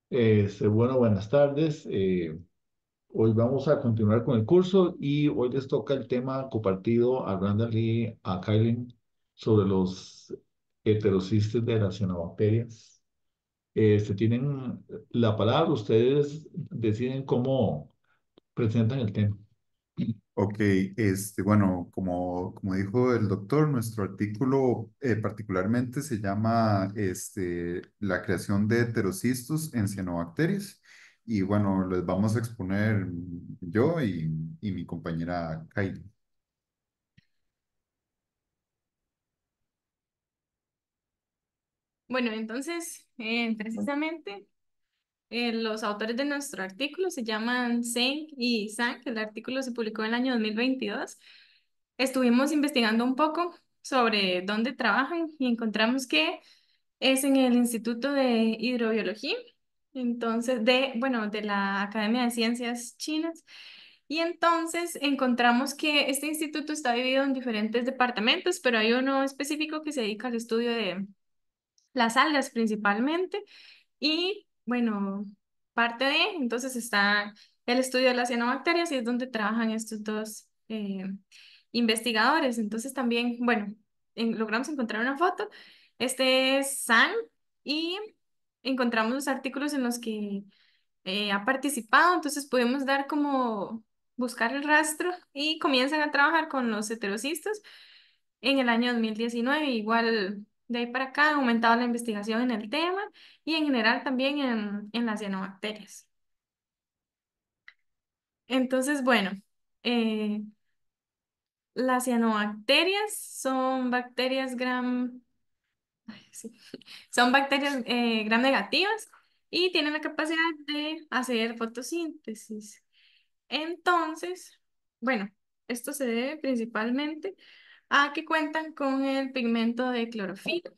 Bueno, buenas tardes. Hoy vamos a continuar con el curso y hoy les toca el tema compartido a Randall y a Kylie sobre los heterocistos de las cianobacterias. Tienen la palabra, ustedes deciden cómo presentan el tema. Ok, bueno, como dijo el doctor, nuestro artículo particularmente se llama la creación de heterocistos en cianobacterias. Y bueno, les vamos a exponer yo y mi compañera Kylie. Bueno, entonces, precisamente los autores de nuestro artículo se llaman Zeng y Zhang. El artículo se publicó en el año 2022. Estuvimos investigando un poco sobre dónde trabajan y encontramos que es en el Instituto de Hidrobiología, entonces, bueno, de la Academia de Ciencias Chinas. Y entonces encontramos que este instituto está dividido en diferentes departamentos, pero hay uno específico que se dedica al estudio de las algas principalmente. Y bueno, parte de, entonces está el estudio de las cianobacterias y es donde trabajan estos dos investigadores. Entonces también, bueno, logramos encontrar una foto. Este es San y encontramos los artículos en los que ha participado, entonces podemos dar como buscar el rastro y comienzan a trabajar con los heterocistos en el año 2019. Igual de ahí para acá ha aumentado la investigación en el tema y en general también en las cianobacterias. Entonces, bueno, eh, las cianobacterias son bacterias gram, sí, son bacterias gram negativas y tienen la capacidad de hacer fotosíntesis. Entonces, bueno, esto se debe principalmente a que cuentan con el pigmento de clorofila.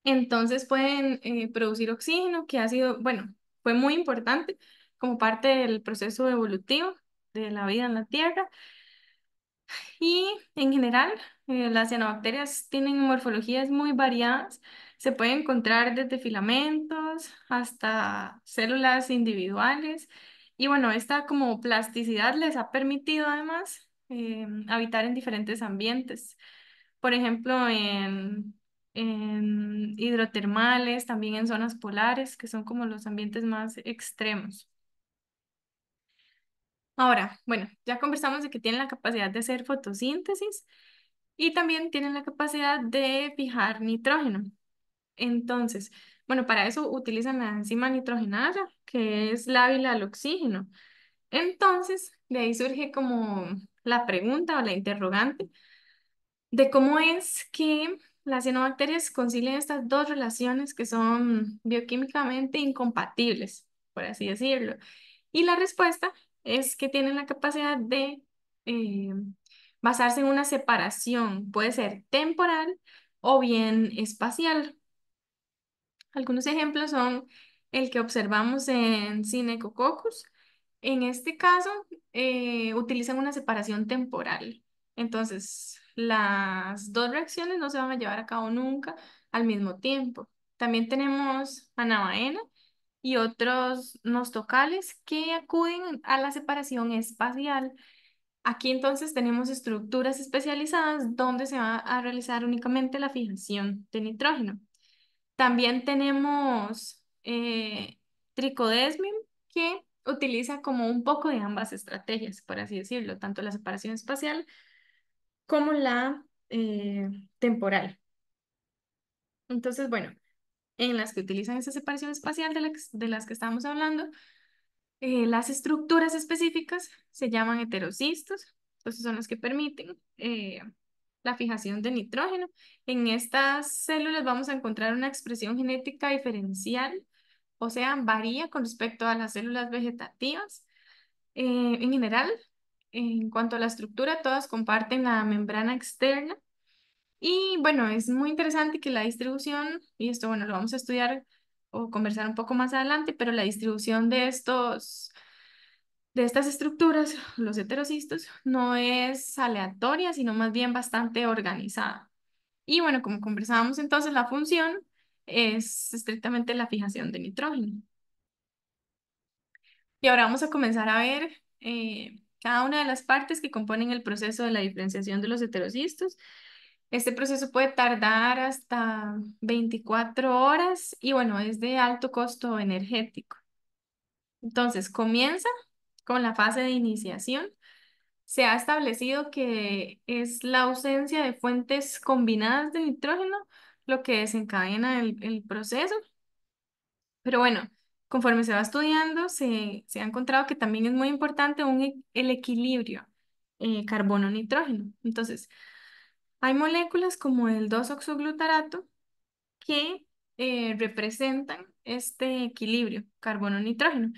Entonces pueden producir oxígeno, que ha sido, bueno, fue muy importante como parte del proceso evolutivo de la vida en la Tierra. Y en general, las cianobacterias tienen morfologías muy variadas. Se puede encontrar desde filamentos hasta células individuales. Y bueno, esta como plasticidad les ha permitido además habitar en diferentes ambientes. Por ejemplo, en hidrotermales, también en zonas polares, que son como los ambientes más extremos. Ahora, bueno, ya conversamos de que tienen la capacidad de hacer fotosíntesis y también tienen la capacidad de fijar nitrógeno. Entonces, bueno, para eso utilizan la enzima nitrogenasa, que es lábil al oxígeno. Entonces, de ahí surge como la pregunta o la interrogante de cómo es que las cianobacterias concilian estas dos relaciones que son bioquímicamente incompatibles, por así decirlo. Y la respuesta es que tienen la capacidad de eh, basarse en una separación, puede ser temporal o bien espacial. Algunos ejemplos son el que observamos en Cinecococcus. En este caso, utilizan una separación temporal. Entonces, las dos reacciones no se van a llevar a cabo nunca al mismo tiempo. También tenemos Anabaena y otros nostocales que acuden a la separación espacial. Aquí entonces tenemos estructuras especializadas donde se va a realizar únicamente la fijación de nitrógeno. También tenemos Trichodesmium, que utiliza como un poco de ambas estrategias, por así decirlo, tanto la separación espacial como la temporal. Entonces, bueno, en las que utilizan esa separación espacial de las que estamos hablando, las estructuras específicas se llaman heterocistos, entonces son las que permiten la fijación de nitrógeno. En estas células vamos a encontrar una expresión genética diferencial, o sea, varía con respecto a las células vegetativas. En general, en cuanto a la estructura, todas comparten la membrana externa. Y bueno, es muy interesante que la distribución, y esto bueno, lo vamos a estudiar o conversar un poco más adelante, pero la distribución de estas estructuras, los heterocistos, no es aleatoria, sino más bien bastante organizada. Y bueno, como conversábamos entonces, la función es estrictamente la fijación de nitrógeno. Y ahora vamos a comenzar a ver cada una de las partes que componen el proceso de la diferenciación de los heterocitos. Este proceso puede tardar hasta 24 horas y bueno, es de alto costo energético. Entonces, comienza con la fase de iniciación. Se ha establecido que es la ausencia de fuentes combinadas de nitrógeno lo que desencadena el proceso. Pero bueno, conforme se va estudiando, se ha encontrado que también es muy importante el equilibrio carbono-nitrógeno. Entonces, hay moléculas como el 2-oxoglutarato que representan este equilibrio carbono-nitrógeno.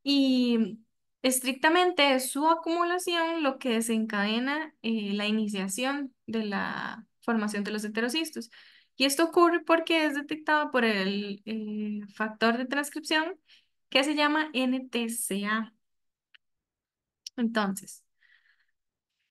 Y estrictamente es su acumulación lo que desencadena la iniciación de la formación de los heterocitos. Y esto ocurre porque es detectado por el factor de transcripción que se llama NTCA. Entonces,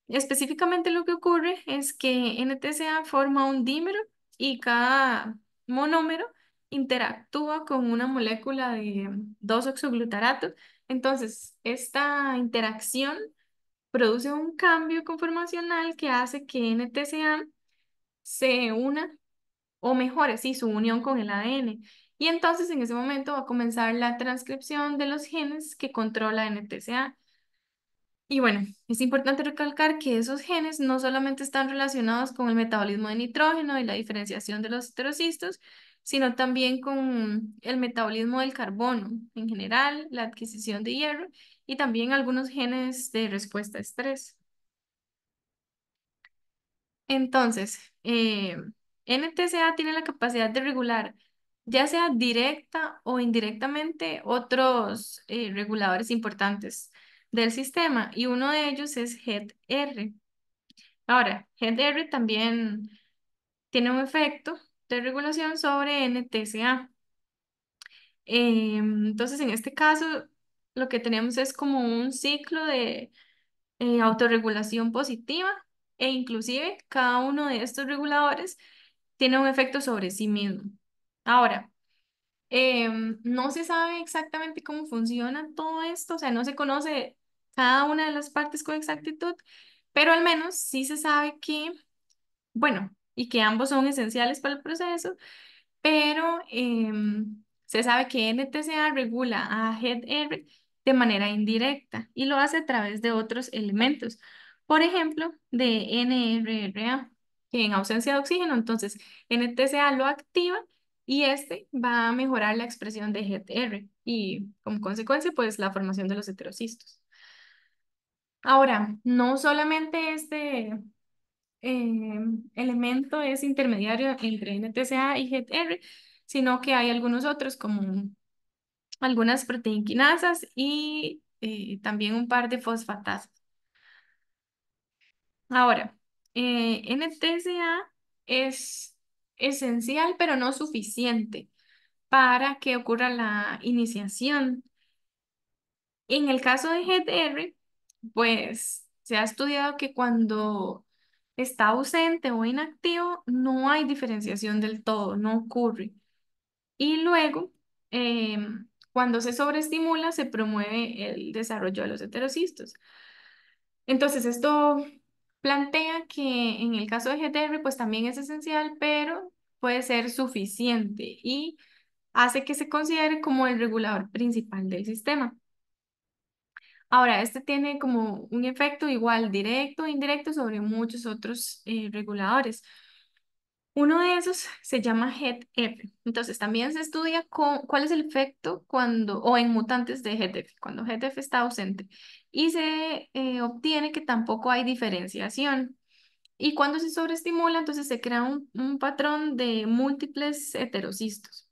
específicamente lo que ocurre es que NTCA forma un dímero y cada monómero interactúa con una molécula de 2-oxoglutarato. Entonces, esta interacción produce un cambio conformacional que hace que NTCA se una o mejore, sí, su unión con el ADN. Y entonces en ese momento va a comenzar la transcripción de los genes que controla NTCA. Y bueno, es importante recalcar que esos genes no solamente están relacionados con el metabolismo de nitrógeno y la diferenciación de los heterocitos, sino también con el metabolismo del carbono en general, la adquisición de hierro y también algunos genes de respuesta a estrés. Entonces, NTCA tiene la capacidad de regular, ya sea directa o indirectamente, otros reguladores importantes del sistema, y uno de ellos es HEAD-R. Ahora, HEAD-R también tiene un efecto de regulación sobre NTCA. Entonces, en este caso, lo que tenemos es como un ciclo de autorregulación positiva e inclusive cada uno de estos reguladores tiene un efecto sobre sí mismo. Ahora, no se sabe exactamente cómo funciona todo esto, o sea, no se conoce cada una de las partes con exactitud, pero al menos sí se sabe que, bueno, y que ambos son esenciales para el proceso, pero se sabe que NTCA regula a HEAD-R de manera indirecta y lo hace a través de otros elementos, por ejemplo, de NRRA, que en ausencia de oxígeno, entonces NTCA lo activa y este va a mejorar la expresión de HEAD-R y como consecuencia, pues la formación de los heterocistos. Ahora, no solamente elemento es intermediario entre NTCA y HEAD-R, sino que hay algunos otros como algunas proteinquinasas y también un par de fosfatasas. Ahora, NTCA es esencial pero no suficiente para que ocurra la iniciación. En el caso de HEAD-R, pues se ha estudiado que cuando está ausente o inactivo, no hay diferenciación del todo, no ocurre. Y luego, cuando se sobreestimula, se promueve el desarrollo de los heterocistos. Entonces, esto plantea que en el caso de GTR, pues también es esencial, pero puede ser suficiente y hace que se considere como el regulador principal del sistema. Ahora, este tiene como un efecto igual directo e indirecto sobre muchos otros reguladores. Uno de esos se llama HEAD-F. Entonces, también se estudia cuál es el efecto cuando, o en mutantes de HEAD-F, cuando HEAD-F está ausente. Y se obtiene que tampoco hay diferenciación. Y cuando se sobreestimula, entonces se crea un patrón de múltiples heterocistos.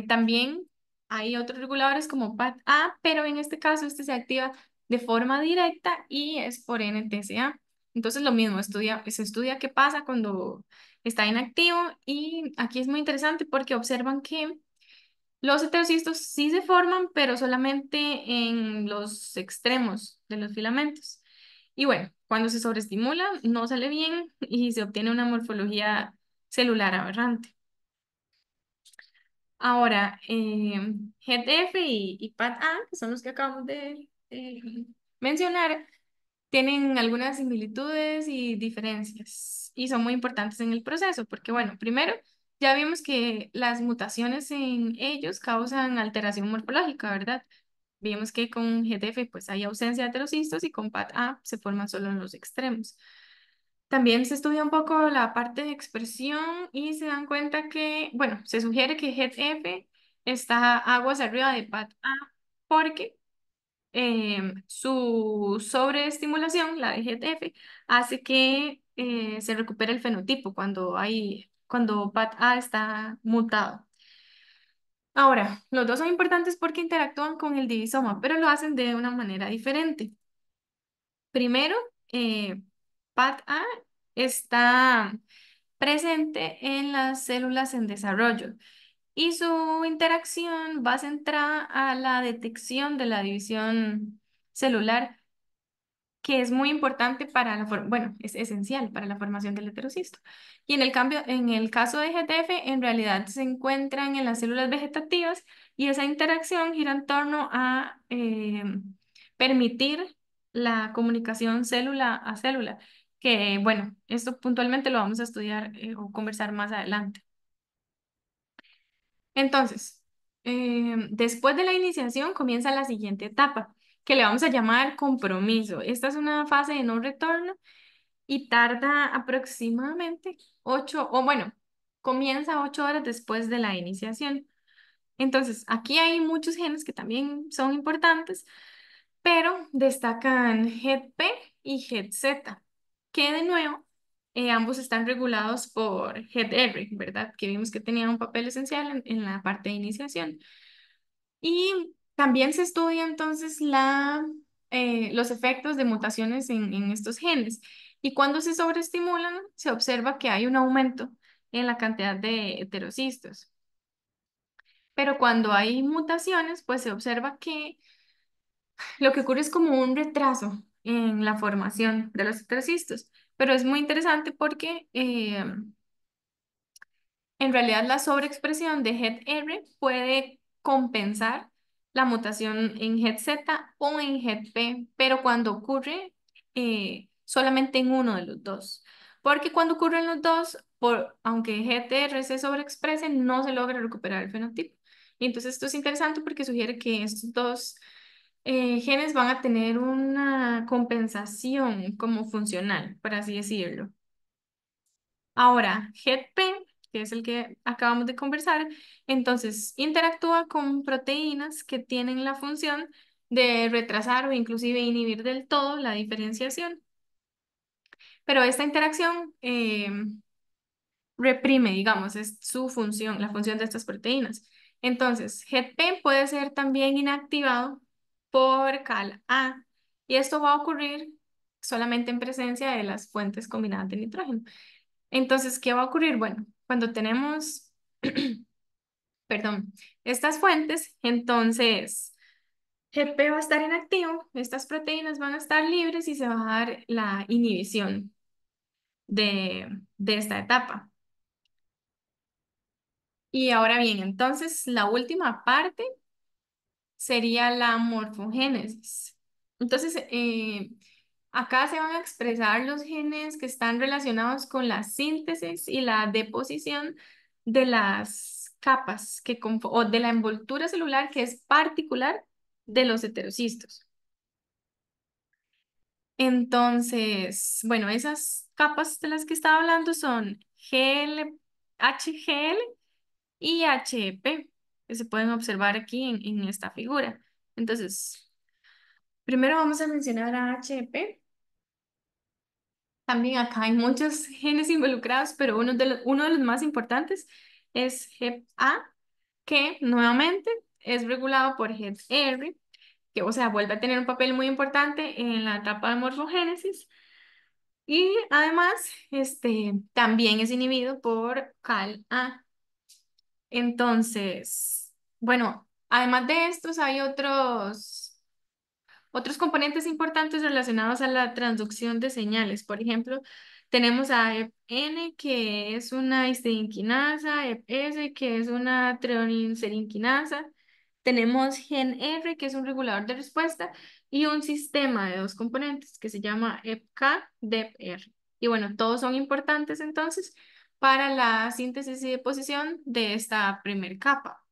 También hay otros reguladores como PAT-A, pero en este caso este se activa de forma directa y es por NTCA. Entonces lo mismo, se estudia qué pasa cuando está inactivo y aquí es muy interesante porque observan que los heterocistos sí se forman, pero solamente en los extremos de los filamentos. Y bueno, cuando se sobreestimula no sale bien y se obtiene una morfología celular aberrante. Ahora, GTF y PAT-A, que son los que acabamos de mencionar, tienen algunas similitudes y diferencias y son muy importantes en el proceso, porque bueno, primero, ya vimos que las mutaciones en ellos causan alteración morfológica, ¿verdad? Vimos que con GTF pues hay ausencia de heterocistos y con PAT-A se forman solo en los extremos. También se estudia un poco la parte de expresión y se dan cuenta que, bueno, se sugiere que GTF está aguas arriba de PAT-A porque su sobreestimulación, la de GTF, hace que se recupere el fenotipo cuando PAT-A está mutado. Ahora, los dos son importantes porque interactúan con el divisoma, pero lo hacen de una manera diferente. Primero, PAT-A está presente en las células en desarrollo y su interacción va centrada a la detección de la división celular, que es muy importante para bueno, es esencial para la formación del heterocisto. Y en el caso de GTF, en realidad se encuentran en las células vegetativas y esa interacción gira en torno a permitir la comunicación célula a célula, que bueno, esto puntualmente lo vamos a estudiar o conversar más adelante. Entonces, después de la iniciación comienza la siguiente etapa, que le vamos a llamar compromiso. Esta es una fase de no retorno y tarda aproximadamente 8, o bueno, comienza 8 horas después de la iniciación. Entonces, aquí hay muchos genes que también son importantes, pero destacan HEAD-P y HEAD-Z, que de nuevo ambos están regulados por HEAD-R, ¿verdad? Que vimos que tenían un papel esencial en la parte de iniciación. Y también se estudia entonces los efectos de mutaciones en estos genes. Y cuando se sobreestimulan, se observa que hay un aumento en la cantidad de heterocistos. Pero cuando hay mutaciones, pues se observa que lo que ocurre es como un retraso en la formación de los heterocistos. Pero es muy interesante porque en realidad, la sobreexpresión de HEAD-R puede compensar la mutación en HEAD-Z o en HEAD-P, pero cuando ocurre solamente en uno de los dos. Porque cuando ocurren los dos, aunque HEAD-R se sobreexprese, no se logra recuperar el fenotipo. Y entonces esto es interesante porque sugiere que estos dos genes van a tener una compensación como funcional, por así decirlo. Ahora, GEP, que es el que acabamos de conversar, entonces interactúa con proteínas que tienen la función de retrasar o inclusive inhibir del todo la diferenciación. Pero esta interacción reprime, digamos, es su función, la función de estas proteínas. Entonces, GEP puede ser también inactivado por CAL-A y esto va a ocurrir solamente en presencia de las fuentes combinadas de nitrógeno. Entonces, ¿qué va a ocurrir? Bueno, cuando tenemos, perdón, estas fuentes, entonces GP va a estar inactivo, estas proteínas van a estar libres y se va a dar la inhibición de esta etapa. Y ahora bien, entonces la última parte sería la morfogénesis. Entonces, acá se van a expresar los genes que están relacionados con la síntesis y la deposición de las capas o de la envoltura celular que es particular de los heterocistos. Entonces, bueno, esas capas de las que estaba hablando son HGL y HEP, que se pueden observar aquí en esta figura. Entonces, primero vamos a mencionar a HEP. También acá hay muchos genes involucrados, pero uno de los más importantes es HEP-A, que nuevamente es regulado por HEP-R, que o sea, vuelve a tener un papel muy importante en la etapa de morfogénesis. Y además, también es inhibido por CAL-A. Entonces, bueno, además de estos hay otros componentes importantes relacionados a la transducción de señales. Por ejemplo, Tenemos a EPN, que es una histidinquinasa, EPS, que es una treoniserinquinasa. Tenemos GEN-R, que es un regulador de respuesta, y un sistema de dos componentes que se llama EPK, DEP-R. Y bueno, todos son importantes entonces para la síntesis y deposición de esta primer capa.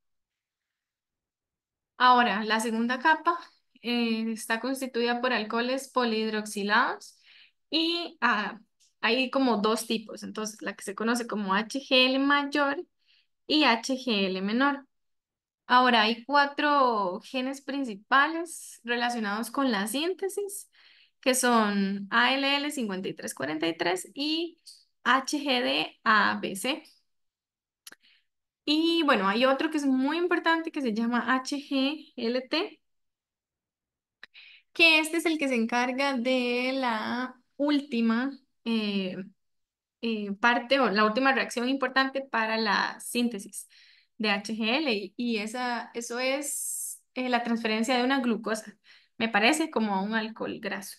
Ahora, la segunda capa está constituida por alcoholes polihidroxilados y hay como dos tipos. Entonces, la que se conoce como HGL mayor y HGL menor. Ahora, hay cuatro genes principales relacionados con la síntesis, que son ALL5343 y HGD-ABC. Y bueno, hay otro que es muy importante que se llama HGLT, que este es el que se encarga de la última eh, parte o la última reacción importante para la síntesis de HGL y eso es la transferencia de una glucosa. Me parece como un alcohol graso.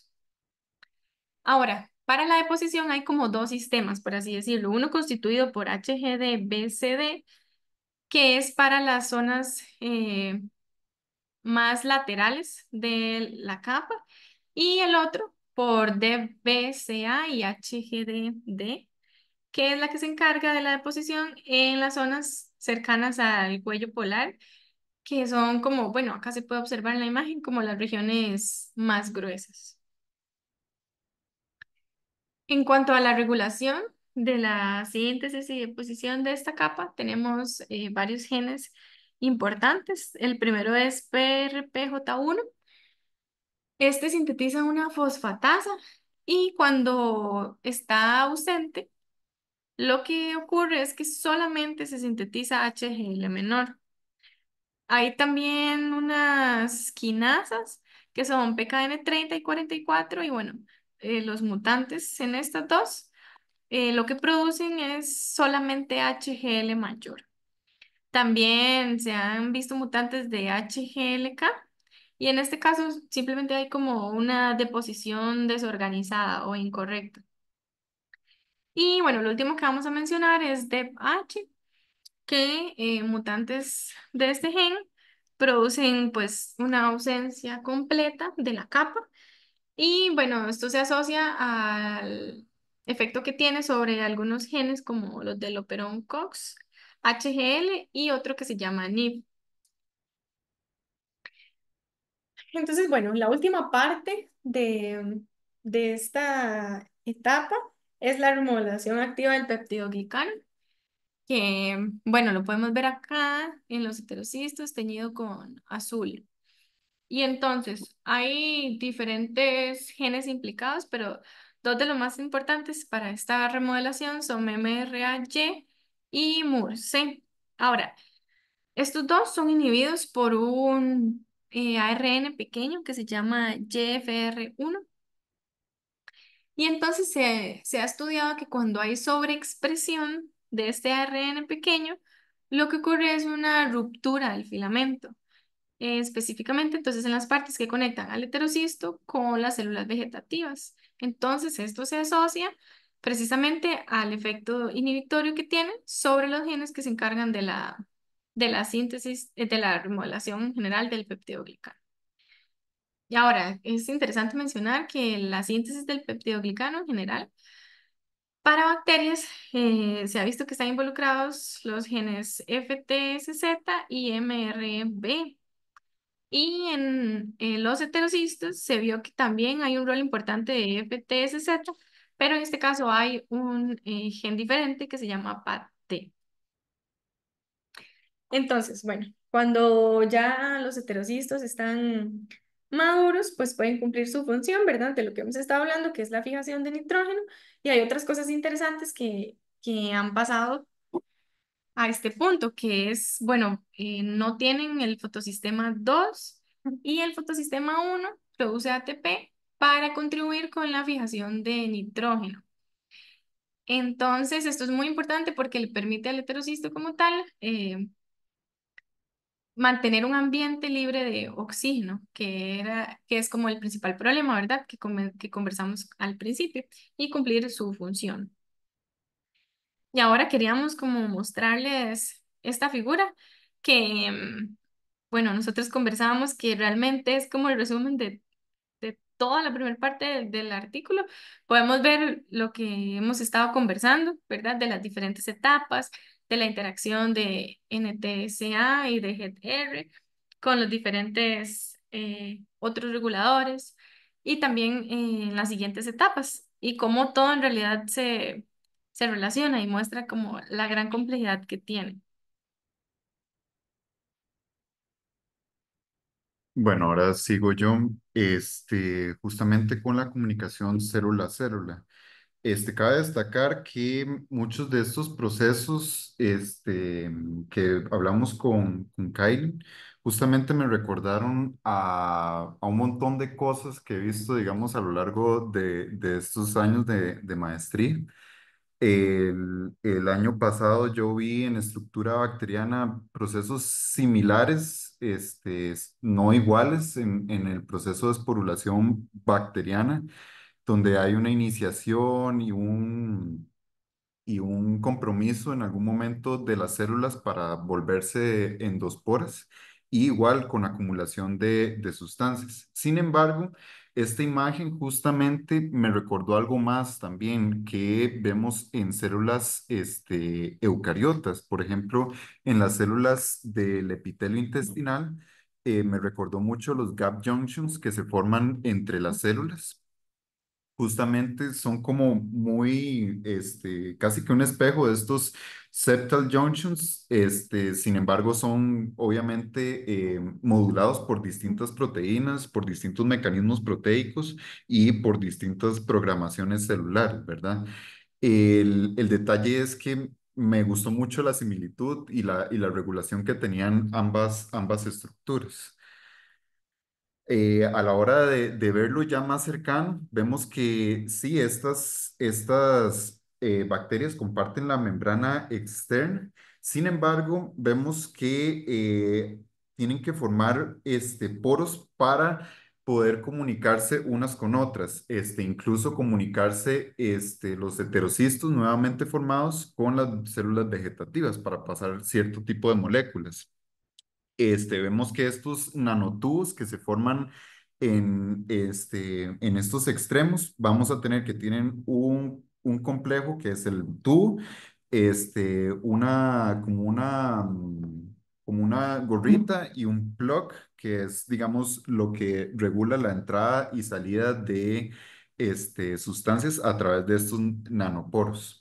Ahora, para la deposición hay como dos sistemas, por así decirlo. Uno constituido por HGD-BCD, que es para las zonas más laterales de la capa, y el otro por DBCA y HGDD, que es la que se encarga de la deposición en las zonas cercanas al cuello polar, que son como, bueno, acá se puede observar en la imagen como las regiones más gruesas. En cuanto a la regulación de la síntesis y deposición de esta capa, tenemos varios genes importantes. El primero es PRPJ1. Este sintetiza una fosfatasa y cuando está ausente, lo que ocurre es que solamente se sintetiza HGL menor. Hay también unas quinasas que son PKN30 y 44 y bueno, los mutantes en estas dos lo que producen es solamente HGL mayor. También se han visto mutantes de HGLK y en este caso simplemente hay como una deposición desorganizada o incorrecta. Y bueno, lo último que vamos a mencionar es DEPH, que mutantes de este gen producen pues una ausencia completa de la capa y bueno, esto se asocia al efecto que tiene sobre algunos genes como los del operón COX, HGL y otro que se llama NIF. Entonces, bueno, la última parte de esta etapa es la remodelación activa del peptidoglicano, que, bueno, lo podemos ver acá en los heterocistos teñido con azul. Y entonces, hay diferentes genes implicados, pero dos de los más importantes para esta remodelación son MMRA-Y y MUR-C. Ahora, estos dos son inhibidos por un ARN pequeño que se llama YFR1. Y entonces se ha estudiado que cuando hay sobreexpresión de este ARN pequeño, lo que ocurre es una ruptura del filamento. Específicamente, entonces, en las partes que conectan al heterocisto con las células vegetativas. Entonces, esto se asocia precisamente al efecto inhibitorio que tiene sobre los genes que se encargan de la síntesis, de la remodelación en general del peptidoglicano. Y ahora, es interesante mencionar que la síntesis del peptidoglicano en general, para bacterias, se ha visto que están involucrados los genes FTSZ y MRB. Y en los heterocistos se vio que también hay un rol importante de FTSZ, pero en este caso hay un gen diferente que se llama PAT-T. Entonces, bueno, cuando ya los heterocistos están maduros, pues pueden cumplir su función, ¿verdad? De lo que hemos estado hablando, que es la fijación de nitrógeno. Y hay otras cosas interesantes que han pasado a este punto, que es, bueno, no tienen el fotosistema 2 y el fotosistema 1 produce ATP para contribuir con la fijación de nitrógeno. Entonces, esto es muy importante porque le permite al heterocisto como tal mantener un ambiente libre de oxígeno, que es como el principal problema, ¿verdad? Que conversamos al principio, y cumplir su función. Y ahora queríamos como mostrarles esta figura que, bueno, nosotros conversábamos que realmente es como el resumen de toda la primera parte del artículo. Podemos ver lo que hemos estado conversando, ¿verdad? De las diferentes etapas, de la interacción de NTSA y de GTR con los diferentes otros reguladores y también en las siguientes etapas y cómo todo en realidad se relaciona y muestra como la gran complejidad que tiene. Bueno, ahora sigo yo, justamente con la comunicación célula a célula. Cabe destacar que muchos de estos procesos, que hablamos con Kyle, justamente me recordaron a un montón de cosas que he visto, digamos, a lo largo de estos años de maestría. El año pasado yo vi en estructura bacteriana procesos similares, no iguales en el proceso de esporulación bacteriana, donde hay una iniciación y un compromiso en algún momento de las células para volverse endosporas, y igual con acumulación de sustancias. Sin embargo, esta imagen justamente me recordó algo más también que vemos en células eucariotas, por ejemplo, en las células del epitelio intestinal. Me recordó mucho los gap junctions que se forman entre las células. Justamente son como muy, casi que un espejo de estos septal junctions. Sin embargo, son obviamente modulados por distintas proteínas, por distintos mecanismos proteicos y por distintas programaciones celulares, ¿verdad? El detalle es que me gustó mucho la similitud y la regulación que tenían ambas estructuras. A la hora de verlo ya más cercano, vemos que sí, estas bacterias comparten la membrana externa. Sin embargo, vemos que tienen que formar poros para poder comunicarse unas con otras, incluso comunicarse los heterocistos nuevamente formados con las células vegetativas para pasar cierto tipo de moléculas. Vemos que estos nanotubos que se forman en estos extremos, vamos a tener que tienen un complejo que es el tubo, como una gorrita y un plug, que es, digamos, lo que regula la entrada y salida de sustancias a través de estos nanoporos.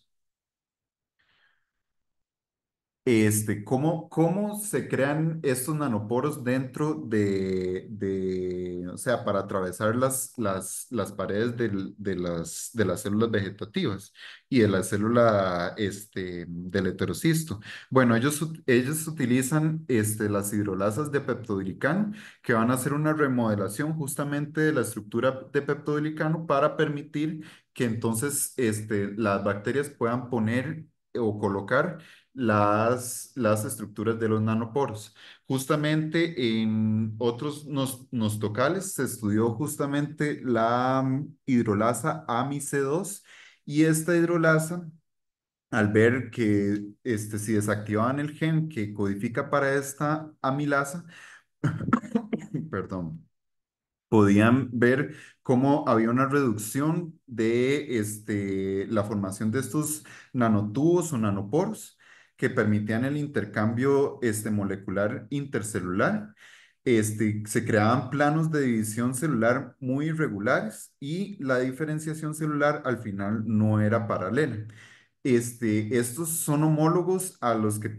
¿Cómo se crean estos nanoporos dentro o sea, para atravesar las paredes de las células vegetativas y de la célula, del heterocisto? Bueno, ellos utilizan, las hidrolasas de peptidoglicano, que van a hacer una remodelación justamente de la estructura de peptidoglicano para permitir que entonces, las bacterias puedan poner o colocar las estructuras de los nanoporos. Justamente en otros nostocales se estudió justamente la hidrolasa AMIC2, y esta hidrolasa, al ver que si desactivaban el gen que codifica para esta amilasa, perdón, podían ver cómo había una reducción de la formación de estos nanotubos o nanoporos que permitían el intercambio molecular intercelular. Se creaban planos de división celular muy irregulares, y la diferenciación celular al final no era paralela. Estos son homólogos a los que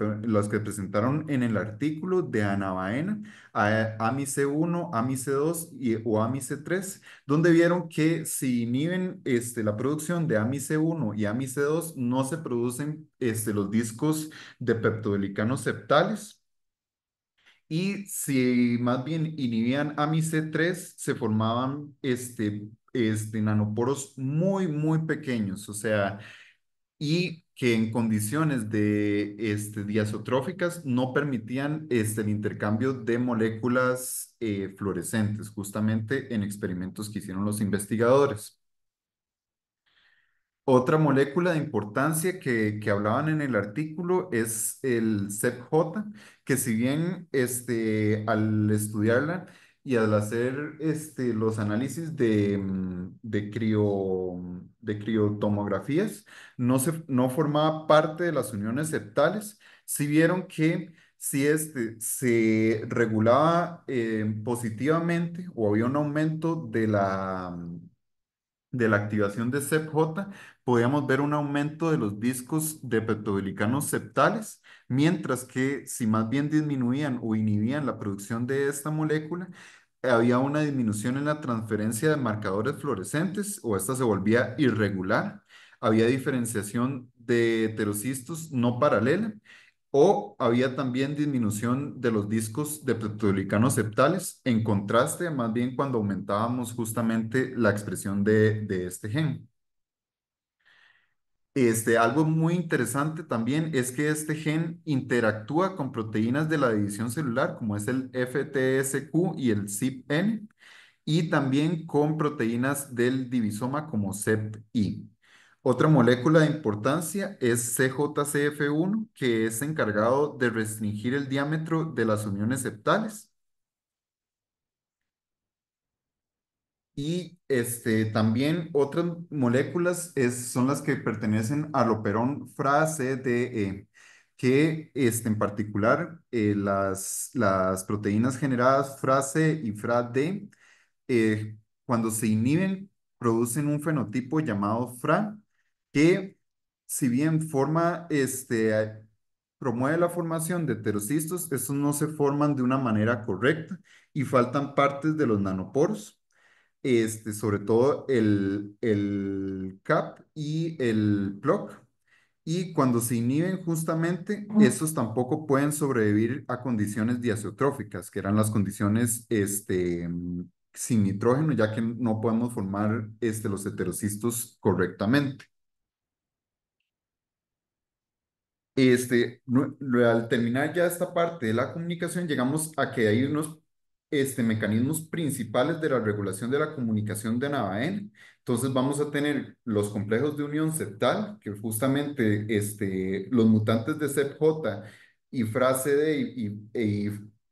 presentaron en el artículo de Ana Baena, AMIC1, AMIC2 o AMIC3, donde vieron que si inhiben la producción de AMIC1 y AMIC2, no se producen los discos de peptidoglicano septales, y si más bien inhibían AMIC3, se formaban nanoporos muy, muy pequeños, o sea, y que en condiciones de diazotróficas no permitían el intercambio de moléculas fluorescentes, justamente en experimentos que hicieron los investigadores. Otra molécula de importancia que hablaban en el artículo es el CEPJ, que si bien al estudiarla y al hacer los análisis de criotomografías, no formaba parte de las uniones septales, si vieron que si se regulaba positivamente o había un aumento de la activación de CEPJ, podíamos ver un aumento de los discos de peptoglicanos septales, mientras que si más bien disminuían o inhibían la producción de esta molécula, había una disminución en la transferencia de marcadores fluorescentes o esta se volvía irregular. Había diferenciación de heterocistos no paralela o había también disminución de los discos de peptoglicanos septales, en contraste, más bien cuando aumentábamos justamente la expresión de este gen. Algo muy interesante también es que este gen interactúa con proteínas de la división celular, como es el FTSQ y el CYPN, y también con proteínas del divisoma como CEPI. Otra molécula de importancia es CJCF1, que es encargado de restringir el diámetro de las uniones septales. Y también otras moléculas son las que pertenecen al operón FRA-CDE, que en particular las proteínas generadas FRA-C y FRA-D cuando se inhiben, producen un fenotipo llamado FRA, que si bien promueve la formación de heterocistos, estos no se forman de una manera correcta y faltan partes de los nanoporos, sobre todo el CAP y el PLOC. Y cuando se inhiben justamente, estos tampoco pueden sobrevivir a condiciones diazotróficas, que eran las condiciones sin nitrógeno, ya que no podemos formar los heterocistos correctamente. Al terminar ya esta parte de la comunicación, llegamos a que hay unos mecanismos principales de la regulación de la comunicación de Navaén. Entonces vamos a tener los complejos de unión septal, que justamente los mutantes de CEPJ y FRA-CD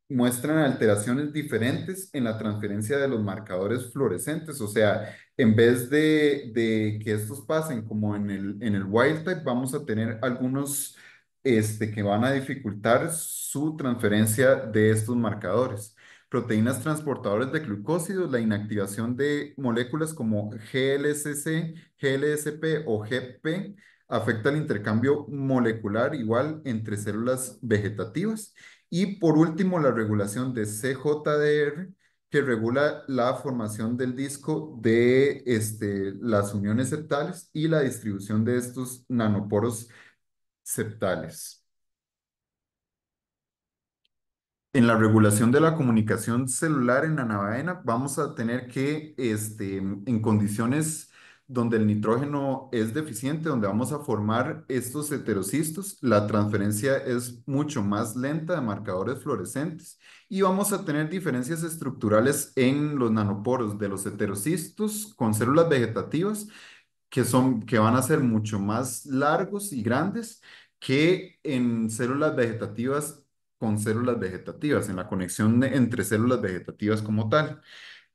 muestran alteraciones diferentes en la transferencia de los marcadores fluorescentes. O sea, en vez de que estos pasen como en el wild type, vamos a tener algunos que van a dificultar su transferencia de estos marcadores. Proteínas transportadoras de glucósidos, la inactivación de moléculas como GLSC, GLSP o GP afecta el intercambio molecular igual entre células vegetativas. Y por último, la regulación de CJDR, que regula la formación del disco de las uniones septales y la distribución de estos nanoporos septales. En la regulación de la comunicación celular en la navaena, vamos a tener que, en condiciones donde el nitrógeno es deficiente, donde vamos a formar estos heterocistos, la transferencia es mucho más lenta de marcadores fluorescentes y vamos a tener diferencias estructurales en los nanoporos de los heterocistos con células vegetativas que van a ser mucho más largos y grandes que en células vegetativas con células vegetativas, en la conexión entre células vegetativas como tal.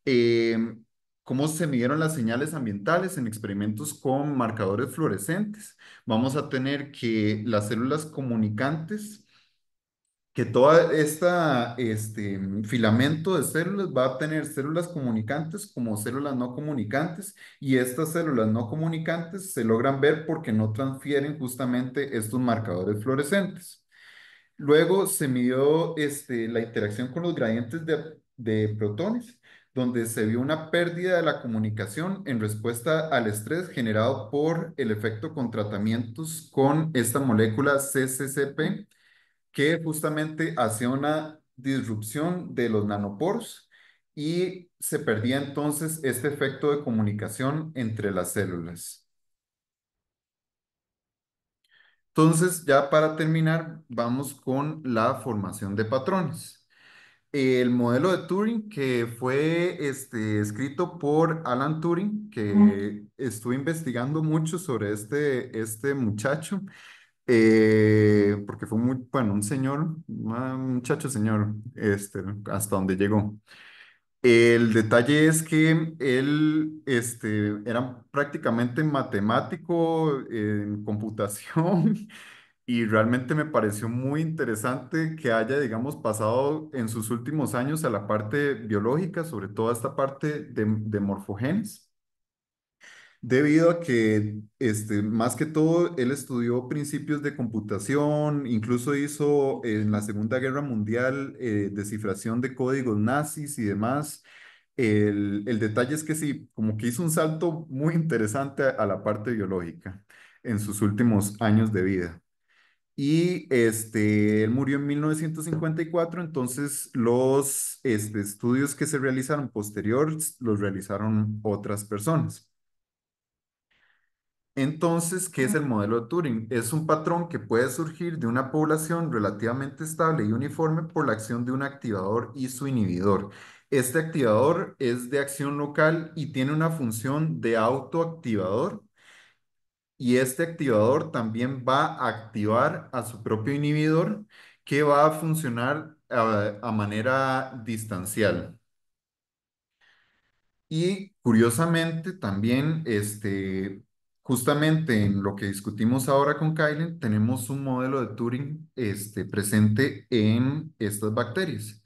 Eh, ¿Cómo se midieron las señales ambientales en experimentos con marcadores fluorescentes? Vamos a tener que las células comunicantes que toda filamento de células va a tener células comunicantes como células no comunicantes y estas células no comunicantes se logran ver porque no transfieren justamente estos marcadores fluorescentes. Luego se midió la interacción con los gradientes de protones, donde se vio una pérdida de la comunicación en respuesta al estrés generado por el efecto con tratamientos con esta molécula CCCP que justamente hacía una disrupción de los nanoporos y se perdía entonces este efecto de comunicación entre las células. Entonces, ya para terminar, vamos con la formación de patrones. El modelo de Turing, que fue escrito por Alan Turing, que estuve investigando mucho sobre este muchacho, porque fue muy, bueno, un señor, un muchacho señor, hasta donde llegó. El detalle es que él era prácticamente matemático en computación y realmente me pareció muy interesante que haya, digamos, pasado en sus últimos años a la parte biológica, sobre todo a esta parte de morfogenes, debido a que, más que todo, él estudió principios de computación, incluso hizo en la Segunda Guerra Mundial descifración de códigos nazis y demás. El detalle es que sí, como que hizo un salto muy interesante a la parte biológica en sus últimos años de vida. Y él murió en 1954, entonces los estudios que se realizaron posterior los realizaron otras personas. Entonces, ¿qué es el modelo de Turing? Es un patrón que puede surgir de una población relativamente estable y uniforme por la acción de un activador y su inhibidor. Este activador es de acción local y tiene una función de autoactivador, y este activador también va a activar a su propio inhibidor, que va a funcionar a manera distancial. Y curiosamente también, justamente en lo que discutimos ahora con Kylen, tenemos un modelo de Turing, presente en estas bacterias.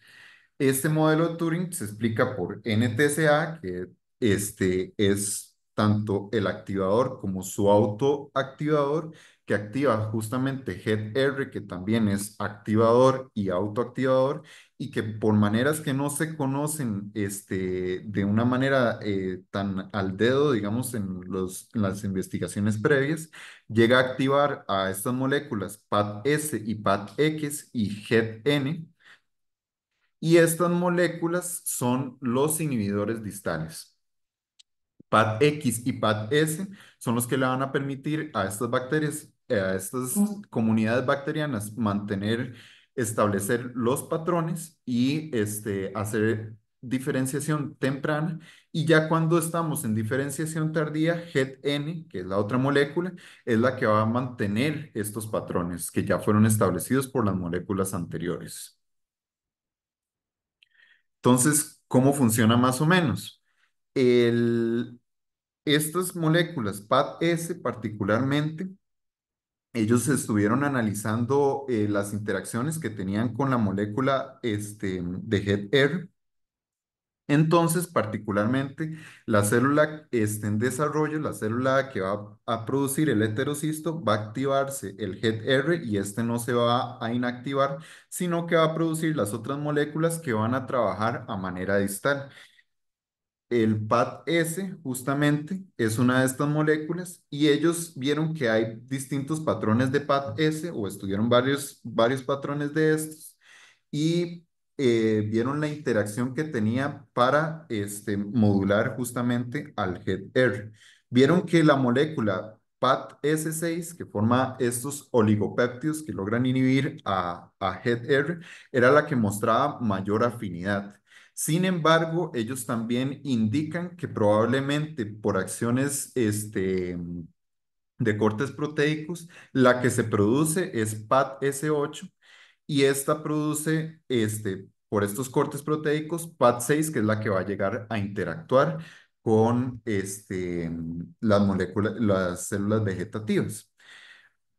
Este modelo de Turing se explica por NTSA, que es tanto el activador como su autoactivador, que activa justamente HEAD-R, que también es activador y autoactivador, y que por maneras que no se conocen de una manera tan al dedo, digamos, en las investigaciones previas, llega a activar a estas moléculas PAD-S y PAD-X y HEAD-N, y estas moléculas son los inhibidores distales. PAD-X y PAD-S son los que le van a permitir a estas bacterias, a estas comunidades bacterianas, establecer los patrones y hacer diferenciación temprana. Y ya cuando estamos en diferenciación tardía, HEAD-N, que es la otra molécula, es la que va a mantener estos patrones que ya fueron establecidos por las moléculas anteriores. Entonces, ¿cómo funciona más o menos? El, estas moléculas PAD-S particularmente, ellos estuvieron analizando las interacciones que tenían con la molécula de HEAD-R. Entonces, particularmente, la célula en desarrollo, la célula que va a producir el heterocisto, va a activarse el HEAD-R y este no se va a inactivar, sino que va a producir las otras moléculas que van a trabajar a manera distal. El PAD-S justamente es una de estas moléculas y ellos vieron que hay distintos patrones de PAD-S o estudiaron varios patrones de estos y vieron la interacción que tenía para modular justamente al HEAD-R. Vieron que la molécula PAD-S6, que forma estos oligopéptidos que logran inhibir a HEAD-R, era la que mostraba mayor afinidad. Sin embargo, ellos también indican que probablemente por acciones de cortes proteicos, la que se produce es PAD-S8 y esta produce por estos cortes proteicos PAD-6, que es la que va a llegar a interactuar con las moléculas, las células vegetativas.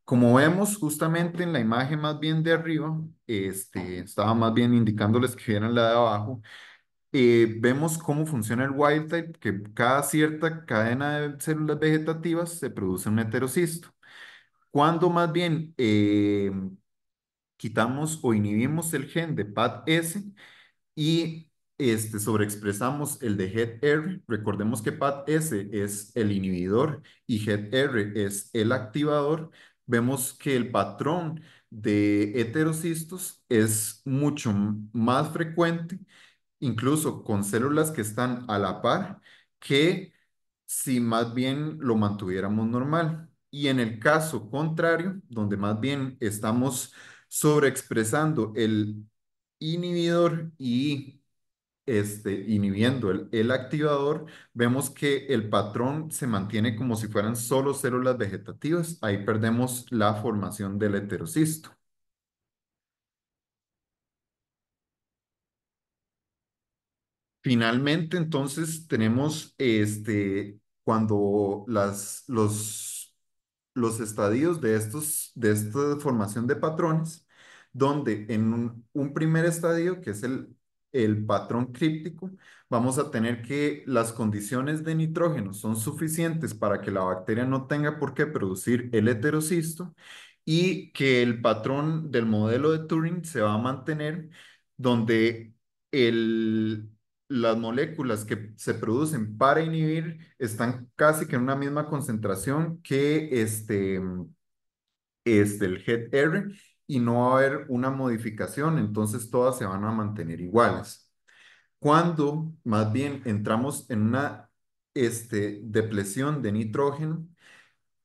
Como vemos justamente en la imagen más bien de arriba, estaba más bien indicándoles que vieran la de abajo, vemos cómo funciona el wild type, que cada cierta cadena de células vegetativas se produce un heterocisto. Cuando más bien quitamos o inhibimos el gen de PAD-S y sobreexpresamos el de HEAD-R, recordemos que PAD-S es el inhibidor y HEAD-R es el activador, vemos que el patrón de heterocistos es mucho más frecuente, incluso con células que están a la par, que si más bien lo mantuviéramos normal. Y en el caso contrario, donde más bien estamos sobreexpresando el inhibidor y inhibiendo el activador, vemos que el patrón se mantiene como si fueran solo células vegetativas. Ahí perdemos la formación del heterocisto. Finalmente, entonces, tenemos cuando los estadios de esta formación de patrones, donde en un primer estadio, que es el patrón críptico, vamos a tener que las condiciones de nitrógeno son suficientes para que la bacteria no tenga por qué producir el heterocisto y que el patrón del modelo de Turing se va a mantener donde el, las moléculas que se producen para inhibir están casi que en una misma concentración que el head R y no va a haber una modificación, entonces todas se van a mantener iguales. Cuando más bien entramos en una depresión de nitrógeno,